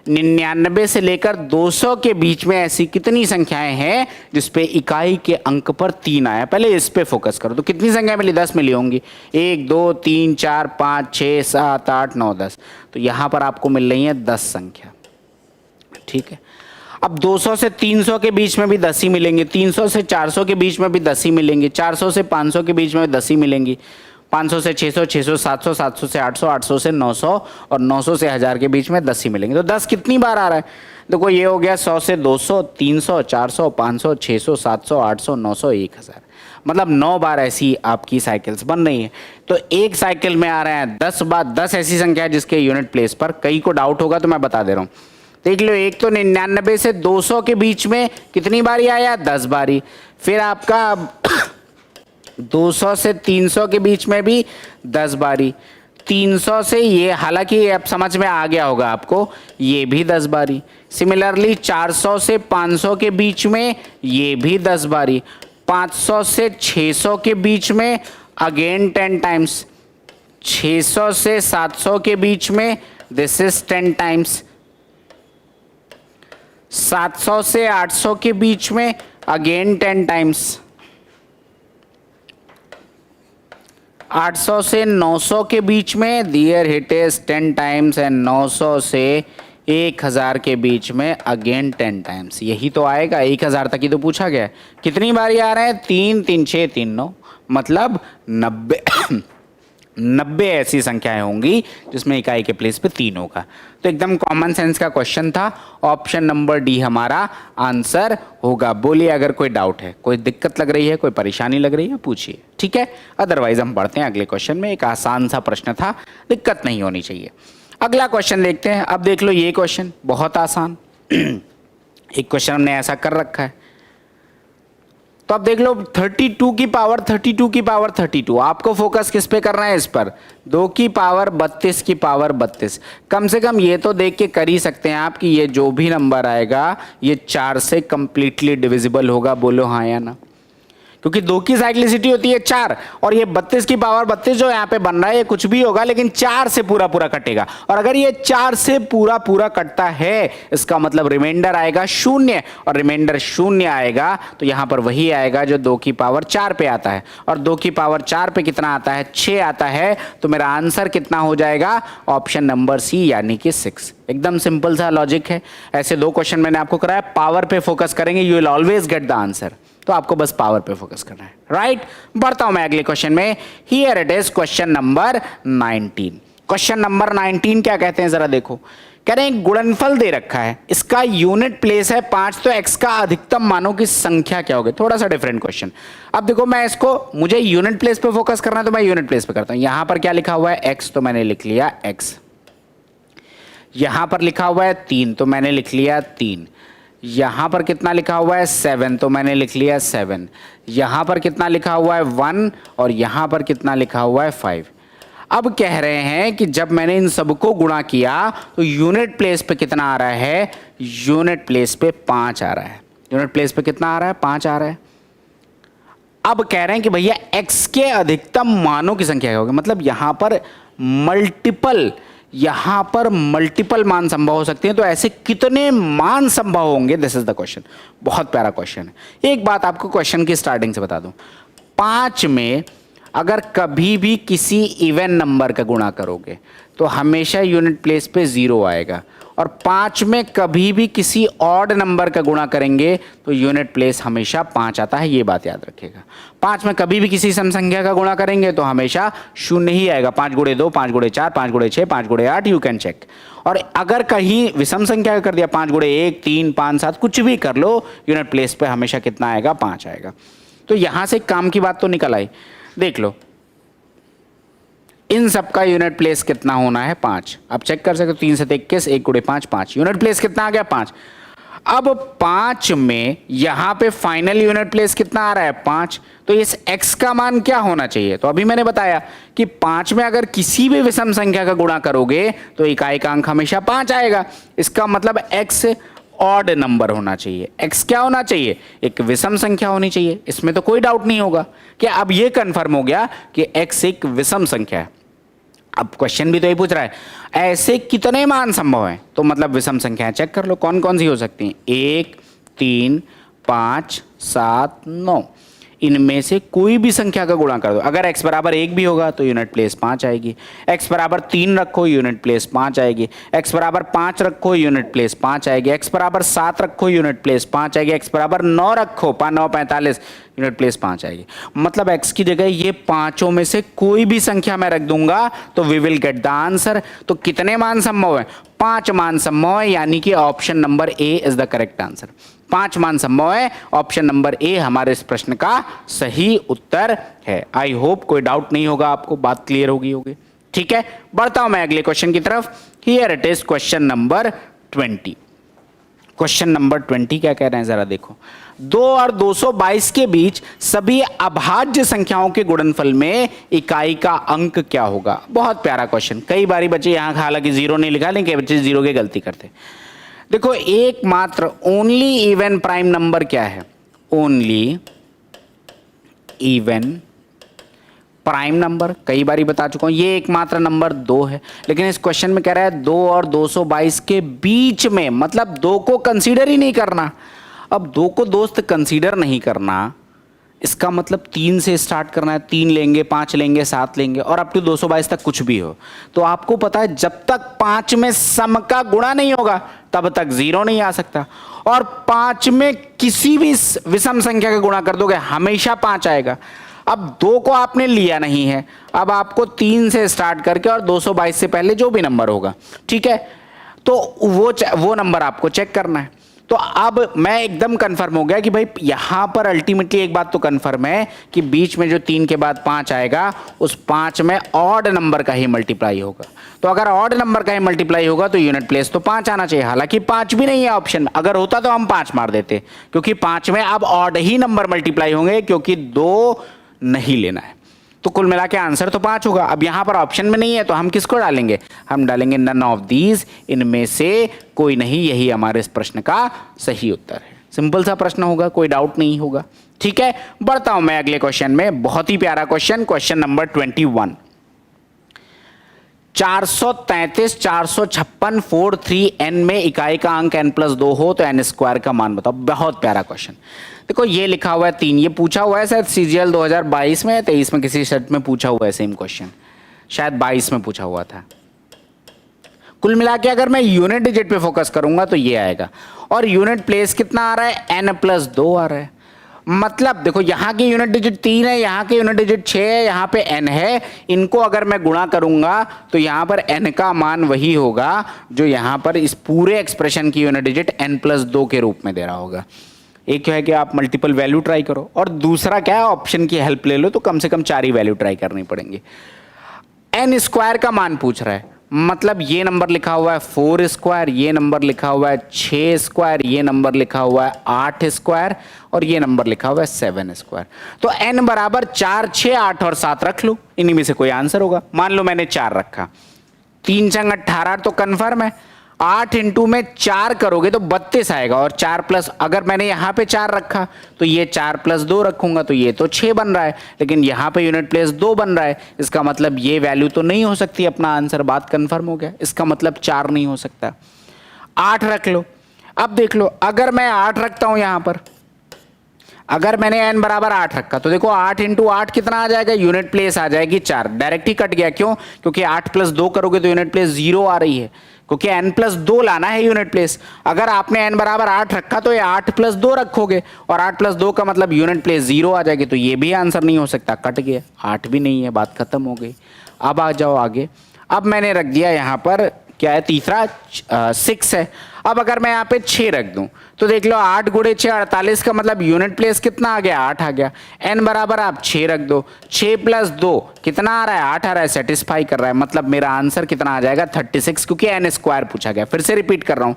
99 से लेकर 200 के बीच में ऐसी कितनी संख्याएं हैं जिसपे इकाई के अंक पर 3 आया। पहले इस पे फोकस करो। तो कितनी संख्या मिली, 10 मिली होंगी, 1 2 3 4 5 6 7 8 9 10। तो यहां पर आपको मिल रही है 10 संख्या। ठीक है, अब 200 से 300 के बीच में भी 10 ही मिलेंगे, 300 से 400 के बीच में भी 10 ही मिलेंगे, 400 से 500 के बीच में भी 10 ही मिलेंगी, 500 से 600, 600 700, 700 से 800, 800 से 900 और 900 से 1000 के बीच में 10 ही मिलेंगे। तो 10 कितनी बार आ रहा है? देखो ये हो गया 100 से 200, 300, 400, 500, 600, 700, 800, 900, 1000, मतलब 9 बार ऐसी आपकी साइकिल्स बन रही है। तो एक साइकिल में आ रहे हैं 10 बार। 10 ऐसी संख्या है जिसके यूनिट प्लेस पर, कई को डाउट होगा तो मैं बता दे रहा हूँ। देख लो, एक तो 99 से 200 के बीच में कितनी बारी आया? 10 बारी। फिर आपका 200 से 300 के बीच में भी 10 बारी। 300 से ये, हालांकि अब समझ में आ गया होगा आपको, ये भी 10 बारी। सिमिलरली 400 से 500 के बीच में ये भी 10 बारी। 500 से 600 के बीच में अगेन 10 टाइम्स। 600 से 700 के बीच में दिस इज 10 टाइम्स। 700 से 800 के बीच में अगेन 10 टाइम्स। 800 से 900 के बीच में दियर हिट इज 10 टाइम्स एंड 900 से 1000 के बीच में अगेन 10 टाइम्स। यही तो आएगा, 1000 तक ही तो पूछा गया है। कितनी बारी आ रहे हैं? 3 3 6 3 9, मतलब 90 ऐसी संख्याएं होंगी जिसमें इकाई के प्लेस पे 3 होगा। तो एकदम कॉमन सेंस का क्वेश्चन था। ऑप्शन नंबर डी हमारा आंसर होगा। बोलिए अगर कोई डाउट है, कोई दिक्कत लग रही है, कोई परेशानी लग रही है, पूछिए, ठीक है। अदरवाइज हम बढ़ते हैं अगले क्वेश्चन में। एक आसान सा प्रश्न था, दिक्कत नहीं होनी चाहिए। अगला क्वेश्चन देखते हैं। अब देख लो, ये क्वेश्चन बहुत आसान एक क्वेश्चन हमने ऐसा कर रखा है। तो अब देख लो, 32 की पावर 32 की पावर 32, आपको फोकस किस पे करना है? इस पर। 2 की पावर 32 की पावर 32। कम से कम ये तो देख के कर ही सकते हैं आप कि ये जो भी नंबर आएगा ये 4 से कंप्लीटली डिविजिबल होगा। बोलो हाँ या ना, क्योंकि 2 की साइक्लिसिटी होती है 4, और ये 32 की पावर 32 जो यहाँ पे बन रहा है ये कुछ भी होगा लेकिन 4 से पूरा पूरा कटेगा। और अगर ये 4 से पूरा पूरा कटता है, इसका मतलब रिमाइंडर आएगा 0, और रिमाइंडर 0 आएगा तो यहाँ पर वही आएगा जो 2 की पावर 4 पे आता है। और 2 की पावर 4 पे कितना आता है? 6 आता है। तो मेरा आंसर कितना हो जाएगा? ऑप्शन नंबर सी, यानी कि 6। एकदम सिंपल सा लॉजिक है। ऐसे 2 क्वेश्चन मैंने आपको कराया। पावर पे फोकस करेंगे, you will always get the answer. तो आपको बस पावर पे फोकस करना है, राइट। बढ़ता हूं मैं अगले क्वेश्चन में। Here it is question number 19। Question number 19 क्या कहते हैं जरा देखो। कह रहे हैं गुणनफल दे रखा है, इसका यूनिट प्लेस है 5, तो x का अधिकतम मानों की संख्या क्या होगी? थोड़ा सा डिफरेंट क्वेश्चन। अब देखो, मैं इसको, मुझे यूनिट प्लेस पे फोकस करना है तो मैं यूनिट प्लेस पे करता हूं। यहां पर क्या लिखा हुआ है? x, तो मैंने लिख लिया x। यहां पर लिखा हुआ है 3, तो मैंने लिख लिया 3। यहां पर कितना लिखा हुआ है? 7, तो मैंने लिख लिया 7। यहां पर कितना लिखा हुआ है? 1, और यहां पर कितना लिखा हुआ है? 5। अब कह रहे हैं कि जब मैंने इन सबको गुणा किया तो यूनिट प्लेस पे कितना आ रहा है? यूनिट प्लेस पे 5 आ रहा है। यूनिट प्लेस पे कितना आ रहा है? 5 आ रहा है। अब कह रहे हैं कि भैया x के अधिकतम मानों की संख्या क्या होगी? मतलब यहां पर मल्टीपल मान संभव हो सकते हैं, तो ऐसे कितने मान संभव होंगे? This is the question. बहुत प्यारा क्वेश्चन है। एक बात आपको क्वेश्चन की स्टार्टिंग से बता दूं, 5 में अगर कभी भी किसी इवन नंबर का गुणा करोगे तो हमेशा यूनिट प्लेस पे 0 आएगा, और 5 में कभी भी किसी ऑड नंबर का गुणा करेंगे तो यूनिट प्लेस हमेशा 5 आता है। ये बात याद रखिएगा। 5 में कभी भी किसी सम संख्या का गुणा करेंगे तो हमेशा 0 ही आएगा। 5 गुणे 2, 5 गुणे 4, 5 गुणे 6, 5 गुणे 8, यू कैन चेक। और अगर कहीं विषम संख्या का कर दिया, 5 गुणे 1, 3, 5, 7, कुछ भी कर लो, यूनिट प्लेस पे हमेशा कितना आएगा? 5 आएगा। तो यहां से काम की बात तो निकल आई। देख लो, इन सब का यूनिट प्लेस कितना होना है? 5। अब चेक कर सकते हो, 3 से 21, 1 गुणे 5, 5। यूनिट प्लेस कितना आ गया? 5। अब 5 में यहां पे फाइनल यूनिट प्लेस कितना आ रहा है? 5। तो इस x का मान क्या होना चाहिए? तो अभी मैंने बताया कि 5 में अगर किसी भी विषम संख्या का गुणा करोगे तो इकाई का अंक हमेशा 5 आएगा। इसका मतलब x ऑड नंबर होना चाहिए। x क्या होना चाहिए? एक विषम संख्या होनी चाहिए। इसमें तो कोई डाउट नहीं होगा कि अब ये कंफर्म हो गया कि x एक विषम संख्या है। अब क्वेश्चन भी तो ये पूछ रहा है ऐसे कितने मान संभव हैं, तो मतलब विषम संख्याएं चेक कर लो कौन कौन सी हो सकती हैं। 1, 3, 5, 7, 9। इनमें से कोई भी संख्या का गुणा कर दो। अगर x बराबर 1 भी होगा तो यूनिट प्लेस 5 आएगी, x बराबर 3 रखो यूनिट प्लेस 5 आएगी, x बराबर 5 रखो यूनिट प्लेस 5 आएगी, x बराबर 7 रखो यूनिट प्लेस 5 आएगी, x बराबर 9 रखो 9 45 यूनिट प्लेस 5 आएगी। मतलब x की जगह ये पांचों में से कोई भी संख्या मैं रख दूंगा तो we will get the answer. तो कितने मान संभव है? 5 मान संभव है, यानी कि option number A is the correct answer. 5 मान संभव है, ऑप्शन नंबर ए हमारे इस प्रश्न का सही उत्तर है। आई होप कोई डाउट नहीं होगा आपको, बात क्लियर होगी। ठीक है, बढ़ता हूं मैं अगले क्वेश्चन की तरफ। Here it is question number 20। Question number 20 क्या कह रहे हैं जरा देखो। 2 और 222 के बीच सभी अभाज्य संख्याओं के गुणनफल में इकाई का अंक क्या होगा? बहुत प्यारा क्वेश्चन। कई बारी बच्चे यहां हालांकि जीरो नहीं लिखा, लेकिन बच्चे जीरो की गलती करते। देखो एकमात्र ओनली इवन प्राइम नंबर क्या है? ओनली इवन प्राइम नंबर, कई बारी बता चुका हूं, ये एकमात्र नंबर 2 है। लेकिन इस क्वेश्चन में कह रहा है 2 और 222 के बीच में, मतलब 2 को कंसीडर ही नहीं करना। अब 2 को दोस्त कंसीडर नहीं करना, इसका मतलब 3 से स्टार्ट करना है। 3 लेंगे, 5 लेंगे, 7 लेंगे और अप टू 222 तक कुछ भी हो। तो आपको पता है जब तक 5 में सम का गुणा नहीं होगा तब तक 0 नहीं आ सकता, और 5 में किसी भी विषम संख्या का गुणा कर दोगे हमेशा 5 आएगा। अब 2 को आपने लिया नहीं है, अब आपको 3 से स्टार्ट करके और 222 से पहले जो भी नंबर होगा, ठीक है, तो वो नंबर आपको चेक करना है। तो अब मैं एकदम कंफर्म हो गया कि भाई यहां पर अल्टीमेटली एक बात तो कंफर्म है कि बीच में जो 3 के बाद 5 आएगा उस 5 में ऑड नंबर का ही मल्टीप्लाई होगा। तो अगर ऑड नंबर का ही मल्टीप्लाई होगा तो यूनिट प्लेस तो 5 आना चाहिए। हालांकि 5 भी नहीं है ऑप्शन में, अगर होता तो हम 5 मार देते, क्योंकि 5 में अब ऑड ही नंबर मल्टीप्लाई होंगे, क्योंकि 2 नहीं लेना है। तो कुल मिला के आंसर तो 5 होगा। अब यहां पर ऑप्शन में नहीं है तो हम किसको डालेंगे? हम डालेंगे नन ऑफ दीज, इनमें से कोई नहीं। यही हमारे इस प्रश्न का सही उत्तर है। सिंपल सा प्रश्न होगा, कोई डाउट नहीं होगा। ठीक है, बढ़ता हूं मैं अगले क्वेश्चन में। बहुत ही प्यारा क्वेश्चन, क्वेश्चन नंबर 21। 433 456 43 n में इकाई का अंक n+2 हो तो n स्क्वायर का मान बताओ। बहुत प्यारा क्वेश्चन। देखो ये लिखा हुआ है 3, ये पूछा हुआ है शायद CGL 2022 में या 23 में, किसी सेट में पूछा हुआ है सेम क्वेश्चन, शायद 22 में पूछा हुआ था। कुल मिला के अगर मैं यूनिट डिजिट पे फोकस करूंगा तो ये आएगा, और यूनिट प्लेस कितना आ रहा है? n+2 आ रहा है। मतलब देखो यहाँ की यूनिट डिजिट 3 है, यहाँ की यूनिट डिजिट 6 है, यहाँ पे n है। इनको अगर मैं गुणा करूंगा तो यहाँ पर n का मान वही होगा जो यहाँ पर इस पूरे एक्सप्रेशन की यूनिट डिजिट n+2 के रूप में दे रहा होगा। एक है कि आप मल्टीपल वैल्यू ट्राई करो, और दूसरा क्या है, ऑप्शन की हेल्प ले लो, तो कम से कम 4 ही वैल्यू ट्राई करनी पड़ेंगी। n स्क्वायर का मान पूछ रहा है, मतलब ये नंबर लिखा हुआ है 4 स्क्वायर, ये नंबर लिखा हुआ है 6 स्क्वायर, ये नंबर लिखा हुआ है 8 स्क्वायर, और ये नंबर लिखा हुआ है 7 स्क्वायर। तो n बराबर 4, 6, 8 और 7 रख लो, इन्हीं में से कोई आंसर होगा। मान लो मैंने 4 रखा, 3 चंग 18 तो कंफर्म है। 8 इंटू में 4 करोगे तो 32 आएगा, और 4 प्लस, अगर मैंने यहाँ पे 4 रखा तो ये 4 + 2 रखूंगा तो ये तो 6 बन रहा है, लेकिन यहाँ पे यूनिट प्लेस 2 बन रहा है। इसका मतलब ये वैल्यू तो नहीं हो सकती। अपना आंसर बात कंफर्म हो गया, इसका मतलब 4 नहीं हो सकता। 8 रख लो। अब देख लो, अगर मैं 8 रखता हूं यहां पर, अगर मैंने n बराबर 8 रखा तो देखो 8 इंटू 8 कितना आ जाएगा? यूनिट प्लेस आ जाएगी 4। डायरेक्ट ही कट गया, क्यों? क्योंकि 8 + 2 करोगे तो यूनिट प्लेस 0 आ रही है, क्योंकि n+2 लाना है यूनिट प्लेस। अगर आपने n बराबर 8 रखा तो ये 8 + 2 रखोगे, और 8 + 2 का मतलब यूनिट प्लेस 0 आ जाएगी, तो ये भी आंसर नहीं हो सकता, कट गया। 8 भी नहीं है, बात खत्म हो गई। अब आ जाओ आगे। अब मैंने रख दिया यहाँ पर क्या है, तीसरा 6 है। अब अगर मैं यहाँ पे 6 रख दूं तो देख लो 8 × 6 48 का मतलब यूनिट प्लेस कितना आ गया? 8 आ गया। n बराबर आप 6 रख दो, 6 + 2 कितना आ रहा है? 8 आ रहा है, सेटिस्फाई कर रहा है। मतलब मेरा आंसर कितना आ जाएगा? 36, क्योंकि n स्क्वायर पूछा गया। फिर से रिपीट कर रहा हूं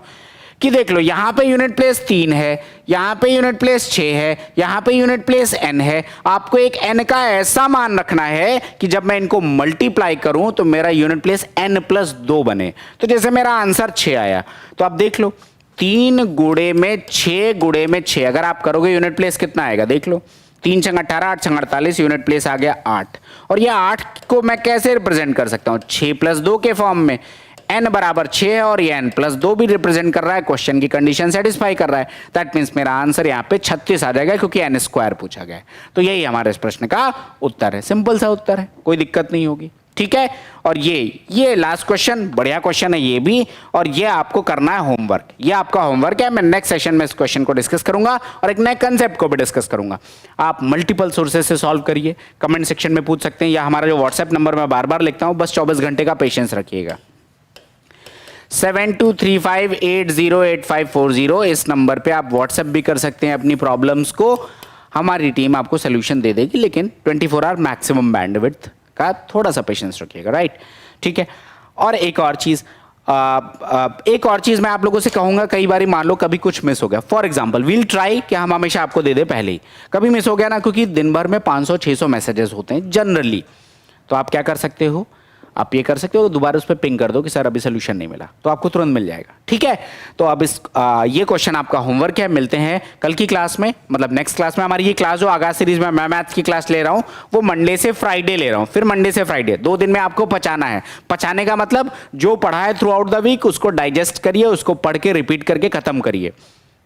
कि देख लो यहाँ पे यूनिट प्लेस 3 है, यहाँ पे यूनिट प्लेस 6 है, यहाँ पे यूनिट प्लेस n है। आपको एक n का ऐसा मान रखना है कि जब मैं इनको मल्टीप्लाई करूं तो मेरा यूनिट प्लेस n+2 बने। तो जैसे मेरा आंसर 6 आया, तो आप देख लो 3 गुणे में 6 गुणे में 6 अगर आप करोगे यूनिट प्लेस कितना आएगा? देख लो, 3 × 18 8 × 48 यूनिट प्लेस आ गया 8। और ये 8 को मैं कैसे रिप्रेजेंट कर सकता हूँ? 6 + 2 के फॉर्म में। n बराबर 6 है और ये n प्लस 2 भी रिप्रेजेंट कर रहा है, क्वेश्चन की कंडीशन सेटिस्फाई कर रहा है, दैट मीन्स मेरा आंसर यहाँ पे 36 आ जाएगा क्योंकि n स्क्वायर पूछा गया है। तो यही हमारे इस प्रश्न का उत्तर है, सिंपल सा उत्तर है, कोई दिक्कत नहीं होगी, ठीक है। और ये लास्ट क्वेश्चन बढ़िया क्वेश्चन है ये भी, और ये आपको करना है होमवर्क, ये आपका होमवर्क है। मैं नेक्स्ट सेशन में इस क्वेश्चन को डिस्कस करूंगा और एक नए कंसेप्ट को भी डिस्कस करूंगा। आप मल्टीपल सोर्सेज से सॉल्व करिए, कमेंट सेक्शन में पूछ सकते हैं, या हमारा जो व्हाट्सएप नंबर मैं बार बार लिखता हूं, बस 24 घंटे का पेशेंस रखिएगा। 7235808540 इस नंबर पे आप व्हाट्सएप भी कर सकते हैं अपनी प्रॉब्लम्स को, हमारी टीम आपको सोल्यूशन दे देगी, लेकिन 24 आवर मैक्सिमम बैंडविड्थ का थोड़ा सा पेशेंस रखिएगा, राइट, ठीक है। और एक और चीज मैं आप लोगों से कहूंगा, कई बार मान लो कभी कुछ मिस हो गया, फॉर एग्जांपल वील ट्राई कि हम हमेशा आपको दे दे पहले ही, कभी मिस हो गया ना, क्योंकि दिन भर में 500-600 मैसेजेस होते हैं जनरली, तो आप क्या कर सकते हो, आप ये कर सकते हो, दोबारा उस पर पिंग कर दो कि सर अभी सोल्यूशन नहीं मिला, तो आपको तुरंत मिल जाएगा, ठीक है। तो अब ये क्वेश्चन आपका होमवर्क है। मिलते हैं कल की क्लास में, मतलब नेक्स्ट क्लास में। हमारी ये क्लास जो आगाज सीरीज में मैं मैथ्स की क्लास ले रहा हूं, वो मंडे से फ्राइडे ले रहा हूं, फिर मंडे से फ्राइडे 2 दिन में आपको पचाना है। पचाने का मतलब जो पढ़ा है थ्रू आउट द वीक उसको डाइजेस्ट करिए, उसको पढ़ के रिपीट करके खत्म करिए,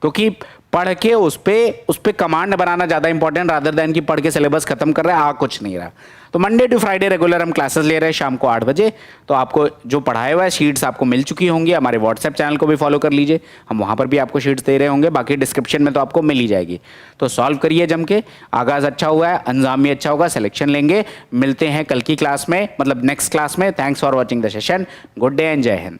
क्योंकि पढ़ के उस पे कमांड बनाना ज्यादा इंपॉर्टेंट रादर देन कि पढ़ के सिलेबस खत्म कर रहा है, कुछ नहीं रहा। तो मंडे टू फ्राइडे रेगुलर हम क्लासेस ले रहे हैं शाम को 8 बजे। तो आपको जो पढ़ाया हुआ है शीट्स आपको मिल चुकी होंगी, हमारे व्हाट्सएप चैनल को भी फॉलो कर लीजिए, हम वहां पर भी आपको शीट्स दे रहे होंगे, बाकी डिस्क्रिप्शन में तो आपको मिल ही जाएगी। तो सॉल्व करिए जम के, आगाज अच्छा हुआ है, अंजाम भी अच्छा होगा, सिलेक्शन लेंगे। मिलते हैं कल की क्लास में, मतलब नेक्स्ट क्लास में। Thanks for watching the session, good day and जय हिंद।